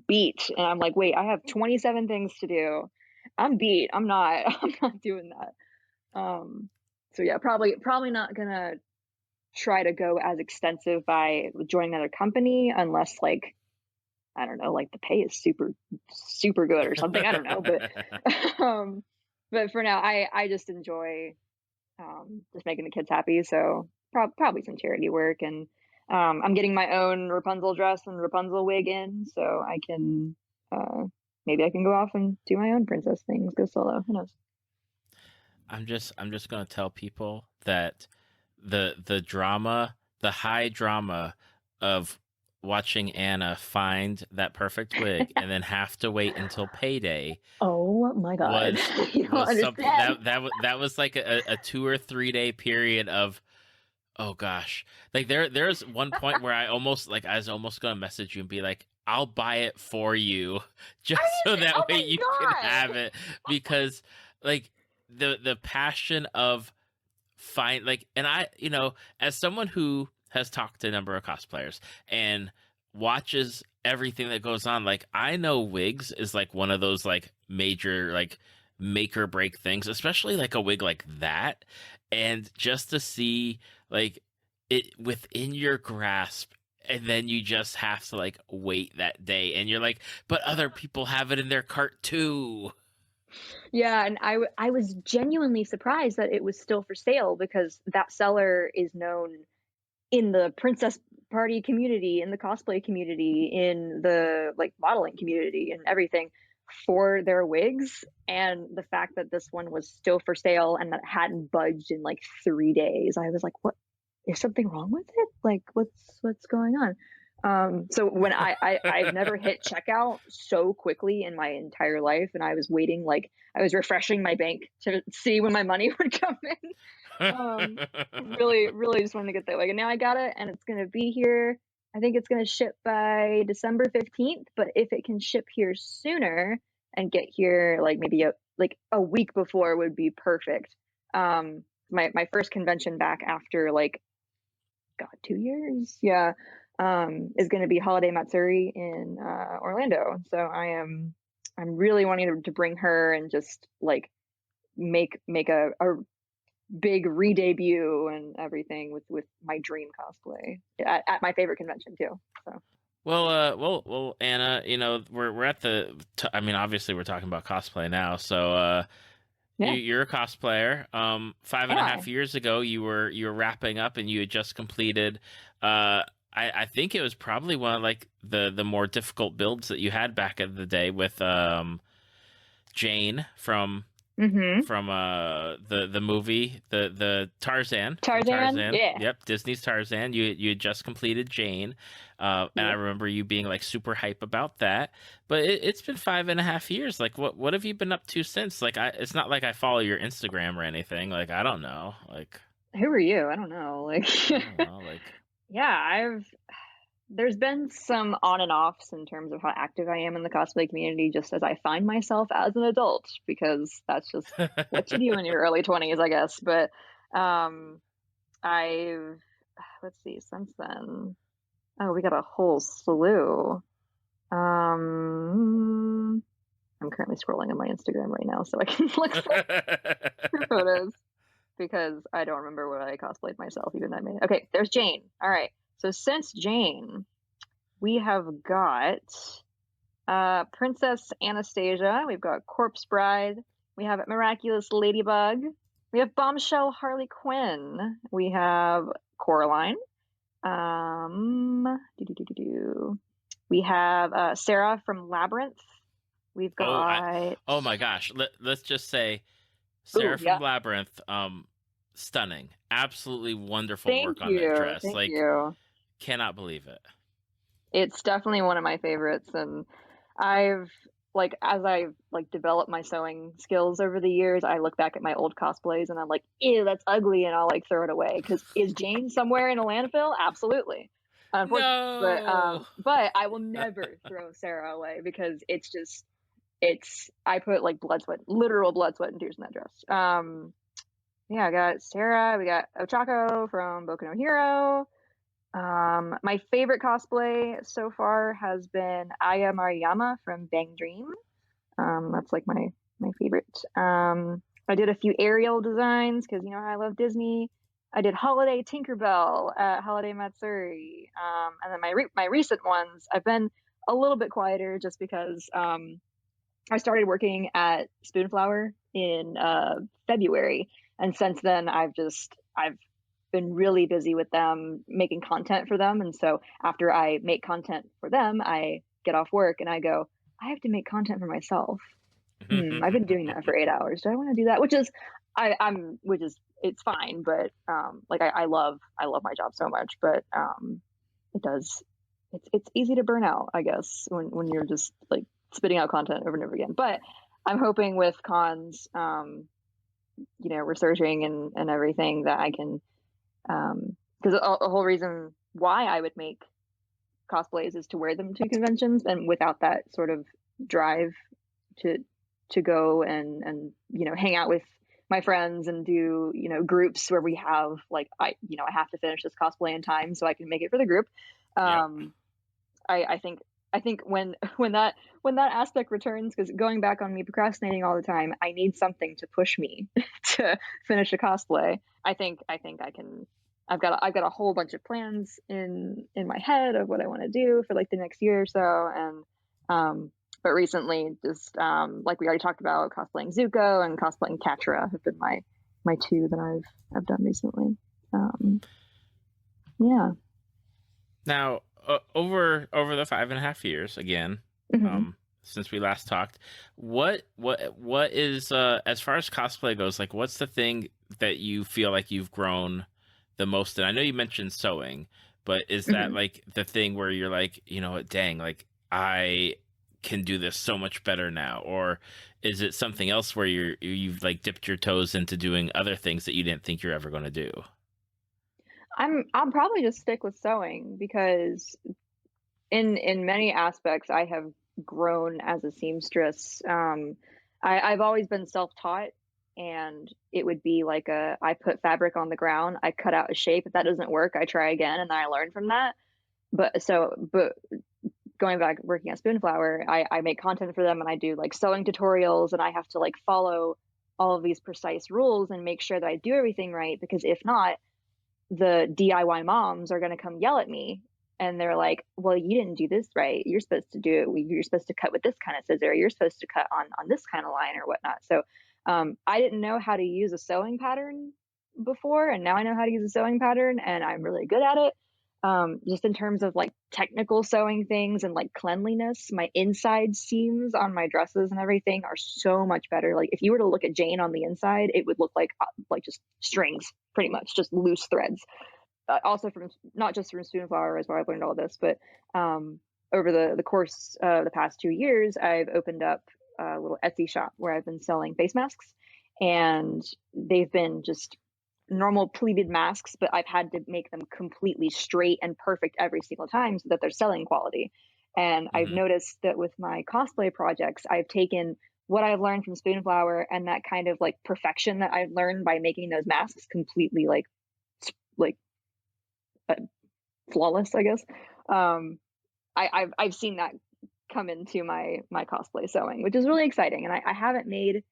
S2: beat, and I'm like, "Wait, I have 27 things to do. I'm beat. I'm not I'm not doing that." So yeah, probably not gonna try to go as extensive by joining another company unless like I don't know, like the pay is super good or something. I don't know, but um, but for now, I just enjoy just making the kids happy. So probably some charity work, and I'm getting my own Rapunzel dress and Rapunzel wig in, so I can uh, maybe I can go off and do my own princess things, go solo. Who knows?
S1: I'm just gonna tell people that the drama, the high drama of watching Anna find that perfect wig and then have to wait until payday
S2: Oh my god,
S1: was
S2: you don't
S1: was something
S2: understand.
S1: that was like a 2 or 3 day period of, oh gosh. Like there's one point where I was almost gonna message you and be like, I'll buy it for you
S2: Are
S1: just
S2: you
S1: so
S2: oh
S1: that way
S2: my
S1: you can
S2: god!
S1: have it, because like the passion of find like, and as someone who has talked to a number of cosplayers and watches everything that goes on, like I know wigs is like one of those like major like make or break things, especially like a wig like that. And just to see like it within your grasp, and then you just have to like wait that day and you're like, but other people have it in their cart too.
S2: Yeah, and I was genuinely surprised that it was still for sale because that seller is known in the princess party community, in the cosplay community, in the, like, modeling community and everything for their wigs, and the fact that this one was still for sale and that it hadn't budged in, like, 3 days, I was like, "What? Is something wrong with it? Like, what's going on?" So when I've never hit checkout so quickly in my entire life, and I was waiting, like, I was refreshing my bank to see when my money would come in. Really just wanted to get that wig, and now I got it, and it's gonna be here. I think it's gonna ship by December 15th, but if it can ship here sooner and get here, like, maybe a week before would be perfect. My first convention back after, like, God, 2 years? Yeah, is gonna be Holiday Matsuri in, Orlando, so I'm really wanting to bring her and just, like, make a big re-debut and everything with my dream cosplay at my favorite convention too. So
S1: Well, Anna, we're at I mean, obviously we're talking about cosplay now, so
S2: Yeah.
S1: You're a cosplayer. Five
S2: Am
S1: and a
S2: I?
S1: half years ago, you were wrapping up, and you had just completed. Uh, I think it was probably one of like the more difficult builds that you had back in the day with Jane
S2: Mm-hmm.
S1: from the movie, the Tarzan from
S2: Tarzan?
S1: Tarzan.
S2: Yeah.
S1: Yep, Disney's Tarzan. You had just completed Jane, and I
S2: Yep.
S1: remember you being like super hype about that. But it's been 5.5 years. Like, what have you been up to since? Like, it's not like I follow your Instagram or anything. Like, I don't know. Like,
S2: Who are you? I don't know. Like,
S1: I don't know. Like,
S2: yeah, there's been some on and offs in terms of how active I am in the cosplay community just as I find myself as an adult, because that's just what you do in your early 20s, I guess. But um, I've, let's see, since then, oh, we got a whole slew. Um, I'm currently scrolling on my Instagram right now so I can look through photos because I don't remember what I cosplayed myself, even that many. Okay, there's Jane. All right. So since Jane, we have got Princess Anastasia. We've got Corpse Bride. We have Miraculous Ladybug. We have Bombshell Harley Quinn. We have Coraline. We have Sarah from Labyrinth. We've
S1: oh,
S2: got.
S1: oh my gosh. Let's just say
S2: Oh
S1: Sarah from
S2: yeah.
S1: Labyrinth. Stunning. Absolutely wonderful
S2: Thank
S1: work on that
S2: you.
S1: dress.
S2: Thank
S1: Like,
S2: you.
S1: cannot believe it.
S2: It's definitely one of my favorites, and I've as I've developed my sewing skills over the years, I look back at my old cosplays and I'm like, ew, that's ugly, and I'll like throw it away. Because is Jane somewhere in a landfill? Absolutely, unfortunately,
S1: No.
S2: but I will never throw Sarah away because it's just I put like blood, sweat, literal blood, sweat, and tears in that dress. Yeah, I got Sarah. We got Ochako from Boku no Hero. My favorite cosplay so far has been Aya Mariyama from Bang Dream. That's like my favorite. I did a few Ariel designs because you know I love Disney. I did Holiday Tinkerbell at Holiday Matsuri, and then my recent ones I've been a little bit quieter just because I started working at Spoonflower in February, and since then I've been really busy with them making content for them. And so after I make content for them, I get off work and I go, I have to make content for myself. I've been doing that for 8 hours. Do I want to do that? Which is it's fine, but like I love my job so much, but it does it's easy to burn out, I guess, when you're just like spitting out content over and over again. But I'm hoping with cons, researching and everything that I can because the whole reason why I would make cosplays is to wear them to conventions, and without that sort of drive to go and hang out with my friends and do groups where we have like I have to finish this cosplay in time so I can make it for the group.
S1: Yep.
S2: um I think when that aspect returns, because going back on me procrastinating all the time, I need something to push me to finish a cosplay. I think I can. I've got a whole bunch of plans in my head of what I want to do for like the next year or so, and but recently just like we already talked about, cosplaying Zuko and cosplaying Katra have been my two that I've done recently. Um, yeah.
S1: Now, over the 5.5 years again,
S2: Hmm.
S1: um, since we last talked, what is as far as cosplay goes, like what's the thing that you feel like you've grown the most? And I know you mentioned sewing, but is that
S2: Hmm.
S1: like the thing where you're like, you know what, dang, like I can do this so much better now, or is it something else where you've like dipped your toes into doing other things that you didn't think you're ever going to do?
S2: I'll probably just stick with sewing because in many aspects I have grown as a seamstress. I've always been self-taught, and it would be like I put fabric on the ground, I cut out a shape. If that doesn't work, I try again, and then I learn from that. But going back working at Spoonflower, I make content for them and I do like sewing tutorials, and I have to like follow all of these precise rules and make sure that I do everything right, because if not, the DIY moms are going to come yell at me, and they're like, well, you didn't do this right. You're supposed to do it. You're supposed to cut with this kind of scissor. You're supposed to cut on this kind of line or whatnot. So I didn't know how to use a sewing pattern before, and now I know how to use a sewing pattern, and I'm really good at it. Just in terms of like technical sewing things and like cleanliness, my inside seams on my dresses and everything are so much better. Like if you were to look at Jane on the inside, it would look like just strings, pretty much, just loose threads. Also from not just from Spoonflower is where I've learned all this, but over the course of the past 2 years, I've opened up a little Etsy shop where I've been selling face masks, and they've been just normal pleated masks, but I've had to make them completely straight and perfect every single time so that they're selling quality. And I've
S1: Hmm.
S2: noticed that with my cosplay projects, I've taken what I've learned from Spoonflower and that kind of like perfection that I've learned by making those masks completely like uh, flawless, I guess. Um, I've seen that come into my cosplay sewing, which is really exciting. And I haven't made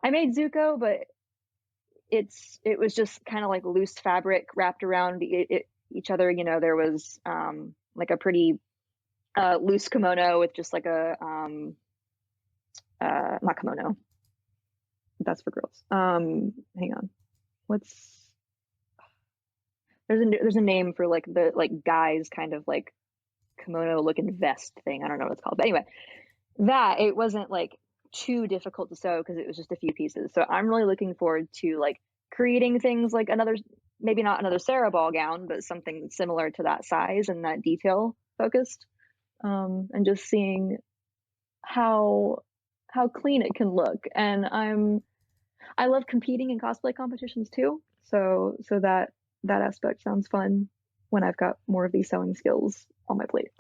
S2: I made Zuko, but it was just kind of like loose fabric wrapped around each other. You know, there was like a pretty loose kimono with just like a not kimono. That's for girls. Hang on. What's there's a name for like the like guys kind of like kimono looking vest thing. I don't know what it's called. But anyway, that it wasn't like too difficult to sew because it was just a few pieces. So I'm really looking forward to like creating things like another, maybe not another Sarah ball gown, but something similar to that size and that detail focused. And just seeing how clean it can look. And I love competing in cosplay competitions too. So that aspect sounds fun when I've got more of these sewing skills on my plate.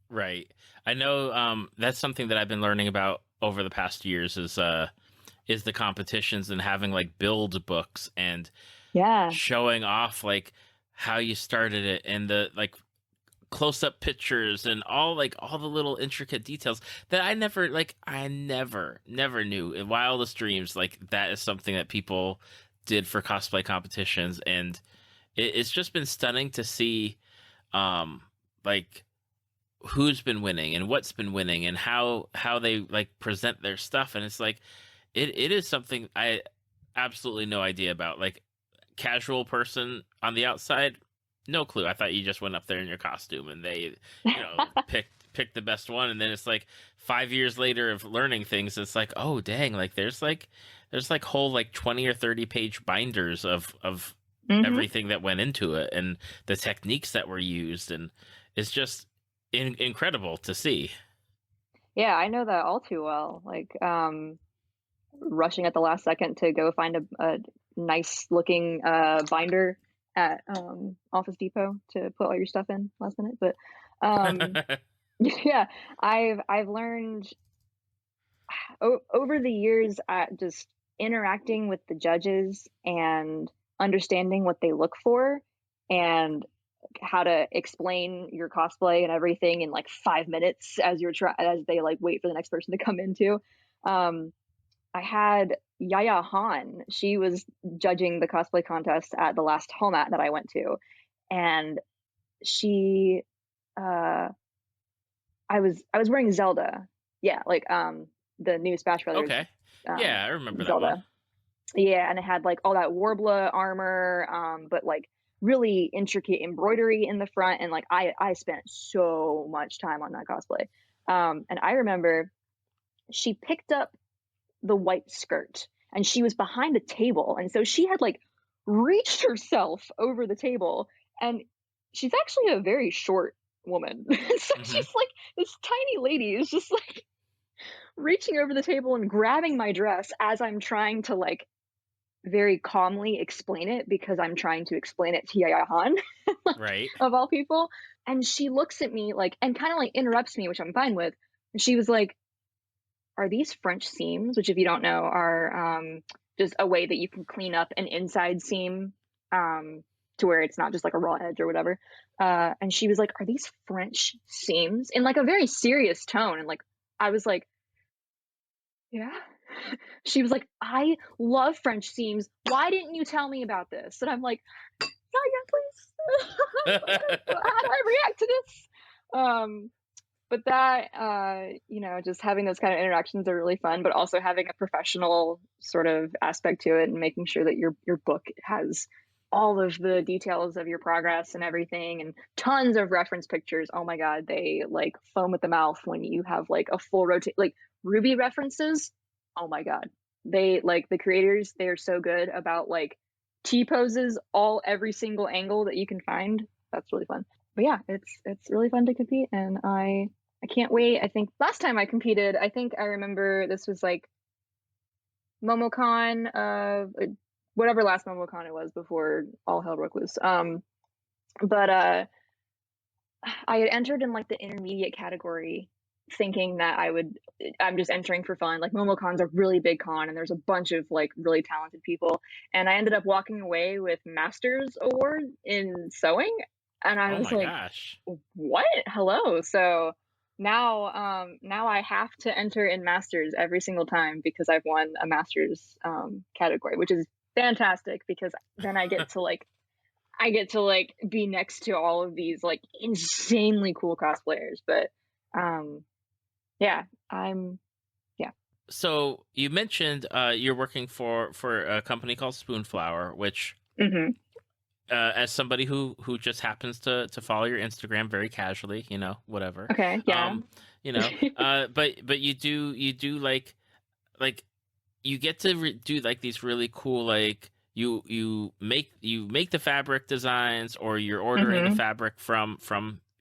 S1: Right. I know that's something that I've been learning about over the past years is the competitions and having like build books and
S2: Yeah.
S1: showing off like how you started it and the like close up pictures and all the little intricate details that I never knew in wildest dreams. Like that is something that people did for cosplay competitions, and it's just been stunning to see um like who's been winning and what's been winning and how they like present their stuff. And it's like it is something I absolutely no idea about. Like casual person on the outside, no clue. I thought you just went up there in your costume and they, picked the best one. And then it's like 5 years later of learning things, it's like, oh dang, like there's like whole like 20 or 30 page binders of
S2: Hmm.
S1: everything that went into it and the techniques that were used, and it's just incredible to see.
S2: Yeah, I know that all too well. Like, rushing at the last second to go find a nice looking binder at Office Depot to put all your stuff in last minute. But um, yeah, I've learned over the years just interacting with the judges and understanding what they look for and how to explain your cosplay and everything in like 5 minutes as as they like wait for the next person to come into. Um, I had Yaya Han. She was judging the cosplay contest at the last Hallmat that I went to, and she, uh, I was wearing Zelda. Yeah, like the new Smash Brothers
S1: Okay.
S2: um
S1: Yeah, I remember that one.
S2: Zelda. Yeah, and it had like all that Warbler armor, but like really intricate embroidery in the front, and like I spent so much time on that cosplay. And I remember she picked up the white skirt and she was behind a table, and so she had like reached herself over the table, and she's actually a very short woman. So
S1: Hmm.
S2: she's like this tiny lady is just like reaching over the table and grabbing my dress as I'm trying to like very calmly explain it because I'm trying to explain it to Yaya Han, like,
S1: Right.
S2: of all people. And she looks at me like and kind of like interrupts me, which I'm fine with. And she was like, "Are these French seams?" Which, if you don't know, are just a way that you can clean up an inside seam to where it's not just like a raw edge or whatever. And she was like, "Are these French seams?" In like a very serious tone. And like, I was like, "Yeah." She was like, "I love French seams. Why didn't you tell me about this?" And I'm like, "Yeah, yeah, please." Like, how do I react to this? Um, but that, just having those kind of interactions are really fun, but also having a professional sort of aspect to it and making sure that your book has all of the details of your progress and everything and tons of reference pictures. Oh my God, they like foam at the mouth when you have like a full rotate, like Ruby references. Oh my God. They like the creators, they are so good about like T poses every single angle that you can find. That's really fun. But yeah, it's really fun to compete, and I can't wait. I think last time I competed, I think I remember this was like MomoCon, whatever last MomoCon it was before all hell broke loose. But I had entered in like the intermediate category, thinking that I'm just entering for fun. Like MomoCon's a really big con, and there's a bunch of like really talented people. And I ended up walking away with Masters Award in sewing, and I
S1: Oh
S2: was
S1: my
S2: like,
S1: gosh.
S2: "What? Hello!" So now I have to enter in Masters every single time because I've won a Masters category, which is fantastic because then I get to be next to all of these like insanely cool cosplayers. But um yeah, I'm yeah.
S1: So you mentioned you're working for a company called Spoonflower, which
S2: Hmm.
S1: as somebody who just happens to follow your Instagram very casually, whatever.
S2: Okay, yeah.
S1: Um, but you do like you get to do like these really cool like you make the fabric designs, or you're ordering the
S2: Hmm.
S1: fabric from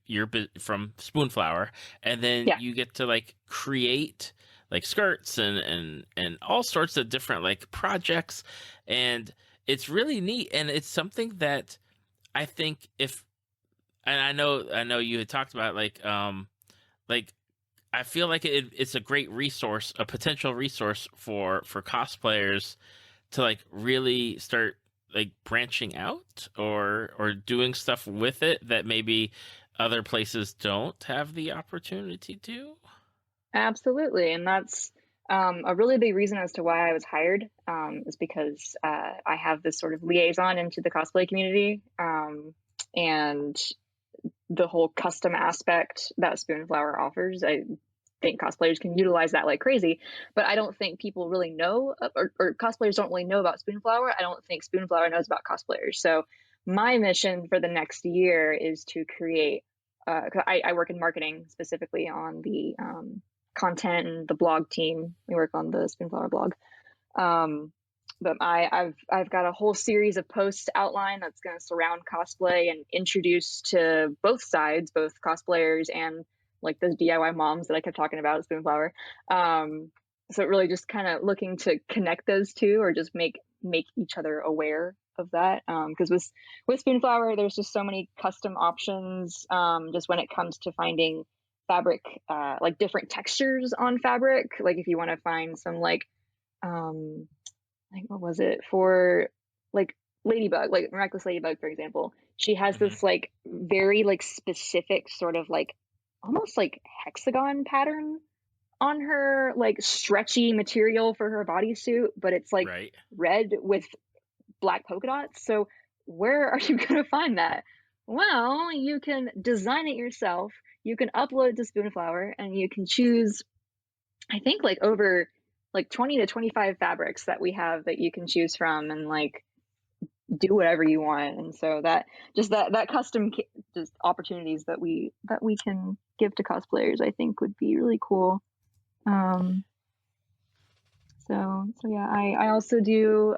S1: Spoonflower, and then
S2: Yeah,
S1: you get to like create like skirts and all sorts of different like projects, and it's really neat, and it's something that I think if and I know you had talked about like I feel like it's a great resource, a potential resource for cosplayers to like really start like branching out or doing stuff with it that maybe other places don't have the opportunity to.
S2: absolutely. And that's a really big reason as to why I was hired, is because I have this sort of liaison into the cosplay community, and the whole custom aspect that Spoonflower offers. I think cosplayers can utilize that like crazy, but I don't think people really know, or cosplayers don't really know about Spoonflower. I don't think Spoonflower knows about cosplayers. So my mission for the next year is to create. 'Cause I work in marketing specifically on the content and the blog team. We work on the Spoonflower blog. Um, but I've got a whole series of posts outlined that's going to surround cosplay and introduce to both sides, both cosplayers and like those DIY moms that I kept talking about at Spoonflower. So it really just kind of looking to connect those two, or just make each other aware of that. Because with Spoonflower, there's just so many custom options. Just when it comes to finding fabric, like different textures on fabric. Like if you want to find some um like what was it for, like ladybug, like miraculous ladybug, for example, she has
S1: Hmm.
S2: this like very like specific sort of like almost like hexagon pattern on her like stretchy material for her bodysuit, but it's like
S1: Right.
S2: red with black polka dots. So where are you going to find that? Well, you can design it yourself, you can upload it to Spoonflower, and you can choose, I think, like over like 20 to 25 fabrics that we have that you can choose from, and like do whatever you want. And so that custom just opportunities that we can give to cosplayers, I think would be really cool. Um so yeah, I also do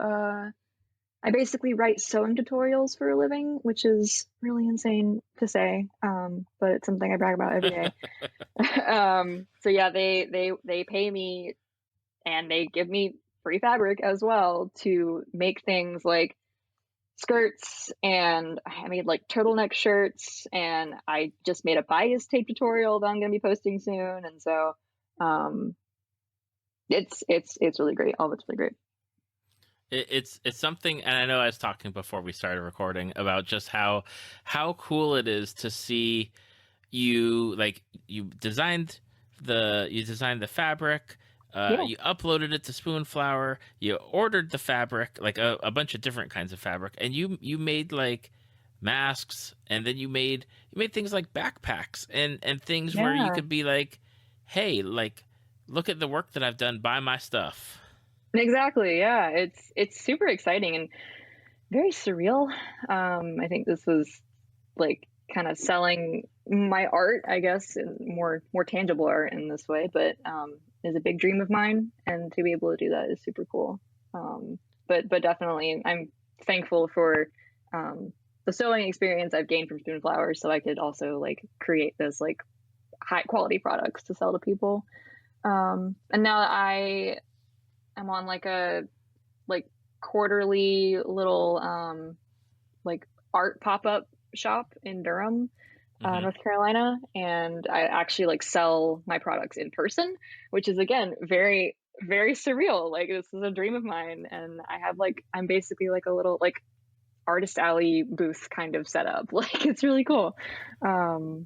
S2: I basically write sewing tutorials for a living, which is really insane to say, but it's something I brag about every day. So yeah, they pay me, and they give me free fabric as well to make things like skirts, and I made like turtleneck shirts, and I just made a bias tape tutorial that I'm going to be posting soon. And so um it's really great. All of it's really great.
S1: It's something, and I know I was talking before we started recording about just how cool it is to see you like you designed the fabric,
S2: Yeah.
S1: you uploaded it to Spoonflower, you ordered the fabric, like a bunch of different kinds of fabric, and you made like masks, and then you made things like backpacks and things where you
S2: Yeah,
S1: could be like, hey, like, look at the work that I've done, buy my stuff.
S2: exactly. Yeah, it's super exciting and very surreal. I think this was like kind of selling my art, I guess, and more tangible art in this way, but is a big dream of mine, and to be able to do that is super cool. But definitely, I'm thankful for the sewing experience I've gained from Spoon Flowers, so I could also like create this like high quality products to sell to people. And now that I am on like a like quarterly little like art pop-up shop in Durham,
S1: Hmm.
S2: North Carolina, and I actually like sell my products in person, which is again very surreal. Like this is a dream of mine, and I have like I'm basically like a little like artist alley booth kind of setup. Like it's really cool. Um,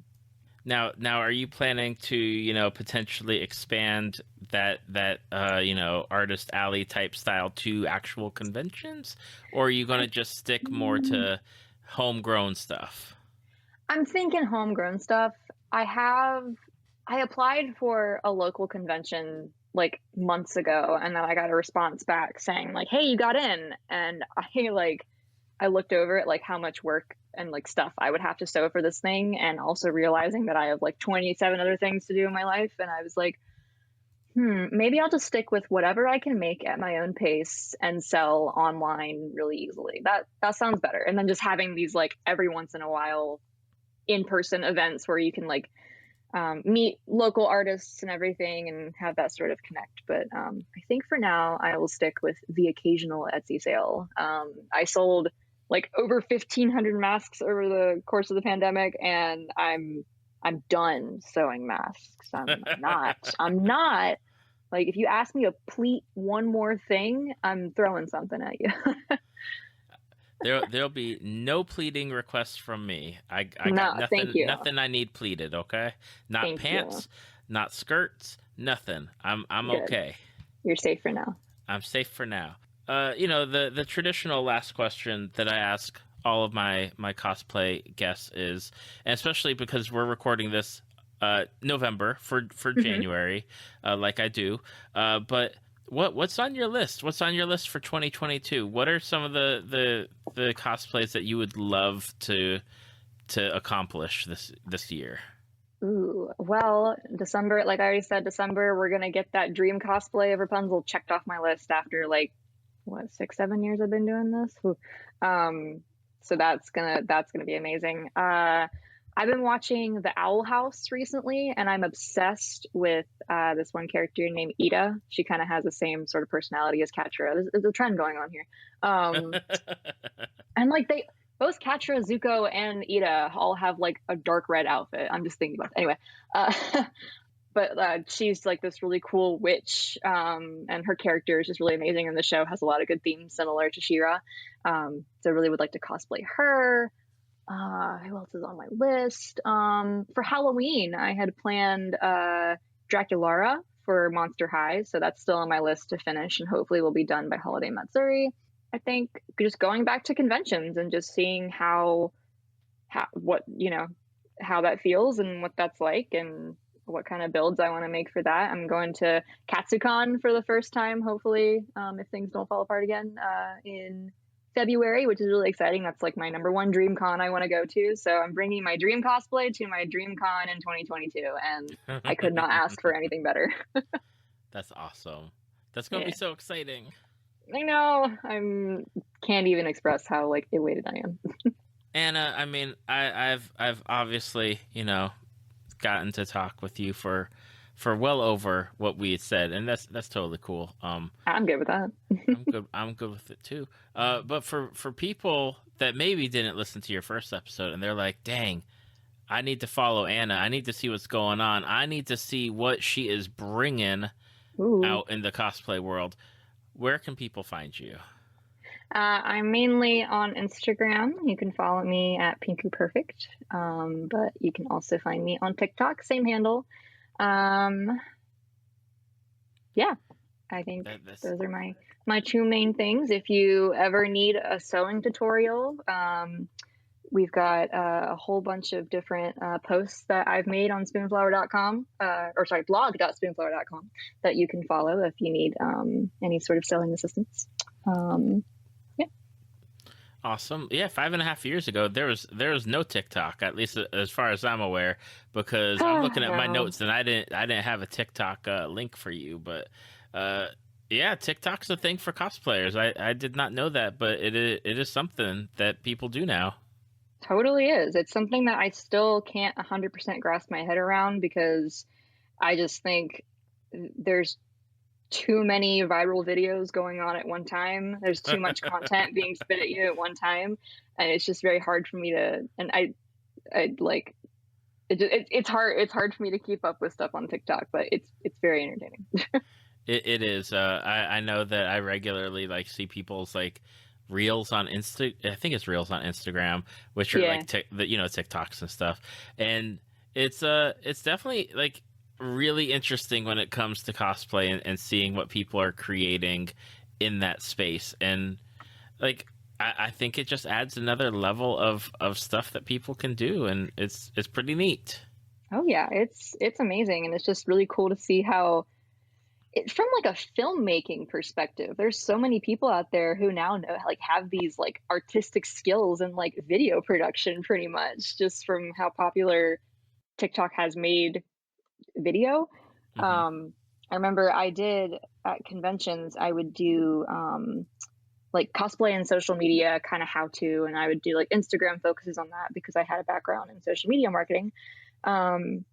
S1: Now, are you planning to, potentially expand that artist alley type style to actual conventions, or are you going
S2: I
S1: to just stick more
S2: mm,
S1: to homegrown stuff?
S2: I'm thinking homegrown stuff. I have I applied for a local convention like months ago, and then I got a response back saying like, "Hey, you got in." And I looked over at like how much work and like stuff I would have to sew for this thing, and also realizing that I have like 27 other things to do in my life, and I was like, maybe I'll just stick with whatever I can make at my own pace and sell online really easily. That sounds better. And then just having these like every once in a while in-person events where you can like meet local artists and everything and have that sort of connect. But I think for now, I will stick with the occasional Etsy sale. I sold like over 1,500 masks over the course of the pandemic, and I'm done sewing masks. I'm not. Like if you ask me to pleat one more thing, I'm throwing something at you.
S1: There'll be no pleading requests from me. I got
S2: No, thank
S1: nothing
S2: you,
S1: nothing I need pleated, okay? Not
S2: thank you.
S1: pants, not skirts, nothing. I'm
S2: Good,
S1: okay.
S2: you're safe for now.
S1: I'm safe for now. The traditional last question that I ask all of my cosplay guests is, and especially because we're recording this November for
S2: Hmm.
S1: January, like I do. But what's on your list? What's on your list for 2022? What are some of the cosplays that you would love to accomplish this year?
S2: Ooh, well, December, like I already said, December, we're gonna get that dream cosplay of Rapunzel checked off my list after like what 6 7 years I've been doing this. Whew. Um, so that's gonna be amazing. I've been watching The Owl House recently, and I'm obsessed with this one character named Ida. She kind of has the same sort of personality as Catra. There's a trend going on here. And like they both Katra, Zuko, and Ida all have like a dark red outfit. I'm just thinking about it. Anyway. Uh, but she's like this really cool witch, and her character is just really amazing. And the show has a lot of good themes similar to Shira. So I really would like to cosplay her. Who else is on my list? For Halloween, I had planned Draculara for Monster High, so that's still on my list to finish, and hopefully will be done by Holiday Matsuri. I think just going back to conventions and just seeing how what how that feels and what that's like and what kind of builds I want to make for that. I'm going to KatsuCon for the first time, hopefully, if things don't fall apart again, in February, which is really exciting. That's like my number one dream con I want to go to. So I'm bringing my dream cosplay to my dream con in 2022, and I could not ask for anything better.
S1: That's awesome. That's gonna be
S2: Yeah,
S1: so exciting.
S2: I know. I'm can't even express how like elated I am.
S1: Anna, I mean, I've obviously, gotten to talk with you for well over what we had said, and that's totally cool.
S2: I'm good with that.
S1: I'm good with it too. But for people that maybe didn't listen to your first episode and they're like, "Dang, I need to follow Anna. I need to see what's going on. I need to see what she is bringing
S2: Ooh.
S1: out in the cosplay world." Where can people find you?
S2: I'm mainly on Instagram. You can follow me at Pinkuperfect, but you can also find me on TikTok, same handle. Um, yeah, I think
S1: That's
S2: those are my two main things. If you ever need a sewing tutorial, We've got a whole bunch of different posts that I've made on spoonflower.com, blog.spoonflower.com, that you can follow if you need any sort of selling assistance. Yeah.
S1: Awesome. Yeah, 5.5 years ago, there was no TikTok, at least as far as I'm aware, because I'm looking at my
S2: No.
S1: notes and I didn't have a TikTok link for you, but yeah, TikTok's a thing for cosplayers. I did not know that, but it is something that people do now.
S2: Totally is. It's something that I still can't 100% grasp my head around, because I just think there's too many viral videos going on at one time. There's too much content being spit at you at one time, and it's just very hard for me to. And I like it's hard for me to keep up with stuff on TikTok, but it's very entertaining.
S1: It is. I know that I regularly like see people's like reels on I think it's reels on Instagram, which are
S2: Yeah.
S1: like TikToks and stuff, and it's definitely like really interesting when it comes to cosplay and seeing what people are creating in that space, and like I think it just adds another level of stuff that people can do, and it's pretty neat.
S2: Oh yeah, it's amazing, and it's just really cool to see how from like a filmmaking perspective, there's so many people out there who now know, like, have these like artistic skills and like video production, pretty much just from how popular TikTok has made video.
S1: Hmm.
S2: I remember I did at conventions, I would do like cosplay and social media kind of how to, and I would do like Instagram focuses on that because I had a background in social media marketing. And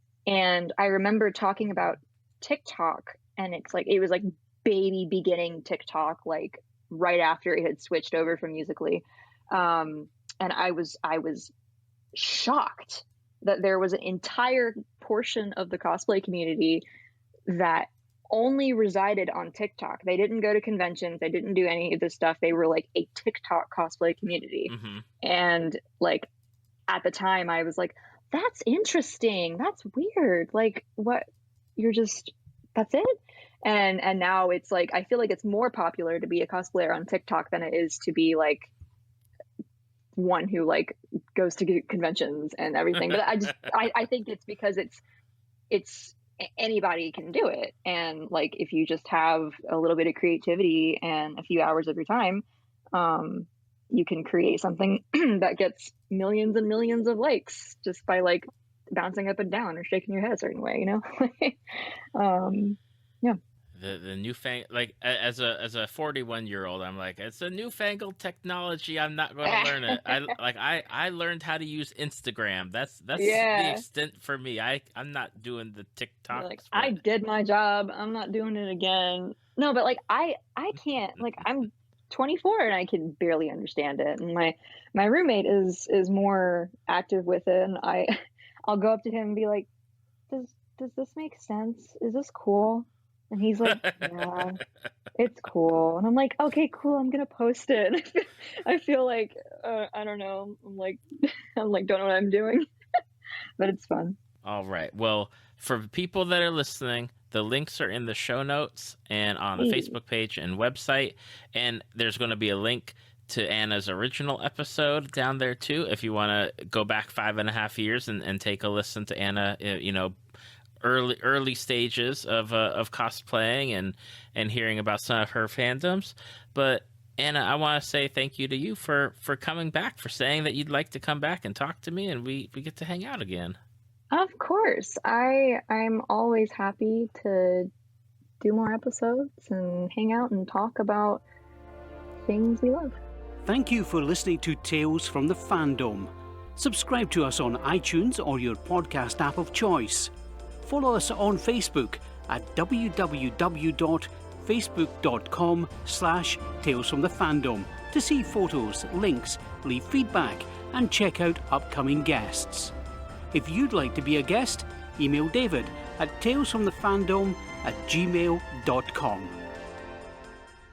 S2: I remember talking about TikTok, and it was like baby beginning TikTok, like right after it had switched over from Musical.ly. And I was shocked that there was an entire portion of the cosplay community that only resided on TikTok. They didn't go to conventions, they didn't do any of this stuff. They were like a TikTok cosplay community.
S1: Hmm.
S2: And like at the time I was like, that's interesting, that's weird, like what, that's it. And now it's like I feel like it's more popular to be a cosplayer on TikTok than it is to be like one who like goes to conventions and everything. But I think it's because it's anybody can do it, and like if you just have a little bit of creativity and a few hours of your time, you can create something that gets millions and millions of likes just by like bouncing up and down or shaking your head a certain way, you know. Yeah.
S1: The newfangled, like as a 41-year-old, I'm like, it's a newfangled technology. I'm not going to learn it. I learned how to use Instagram. That's the
S2: Yeah.
S1: extent for me. I'm not doing the TikTok.
S2: Like I did my job, I'm not doing it again. No, but like I can't, like I'm 24 and I can barely understand it, and my roommate is more active with it, and I'll go up to him and be like, does this make sense, is this cool? And he's like, yeah, it's cool. And I'm like, okay, cool, I'm gonna post it. I feel like I don't know, I'm like don't know what I'm doing. But it's fun.
S1: All right. Well, for people that are listening, the links are in the show notes and on the Facebook page and website. And there's going to be a link to Anna's original episode down there too, if you want to go back 5.5 years and take a listen to Anna, early stages of cosplaying and hearing about some of her fandoms. But Anna, I want to say thank you to you for coming back, for saying that you'd like to come back and talk to me, and we get to hang out again.
S2: Of course. I'm always happy to do more episodes and hang out and talk about things we love.
S3: Thank you for listening to Tales from the Fandom. Subscribe to us on iTunes or your podcast app of choice. Follow us on Facebook at www.facebook.com/Tales from the Fandom to see photos, links, leave feedback, and check out upcoming guests. If you'd like to be a guest, email David at talesfromthefandom@gmail.com.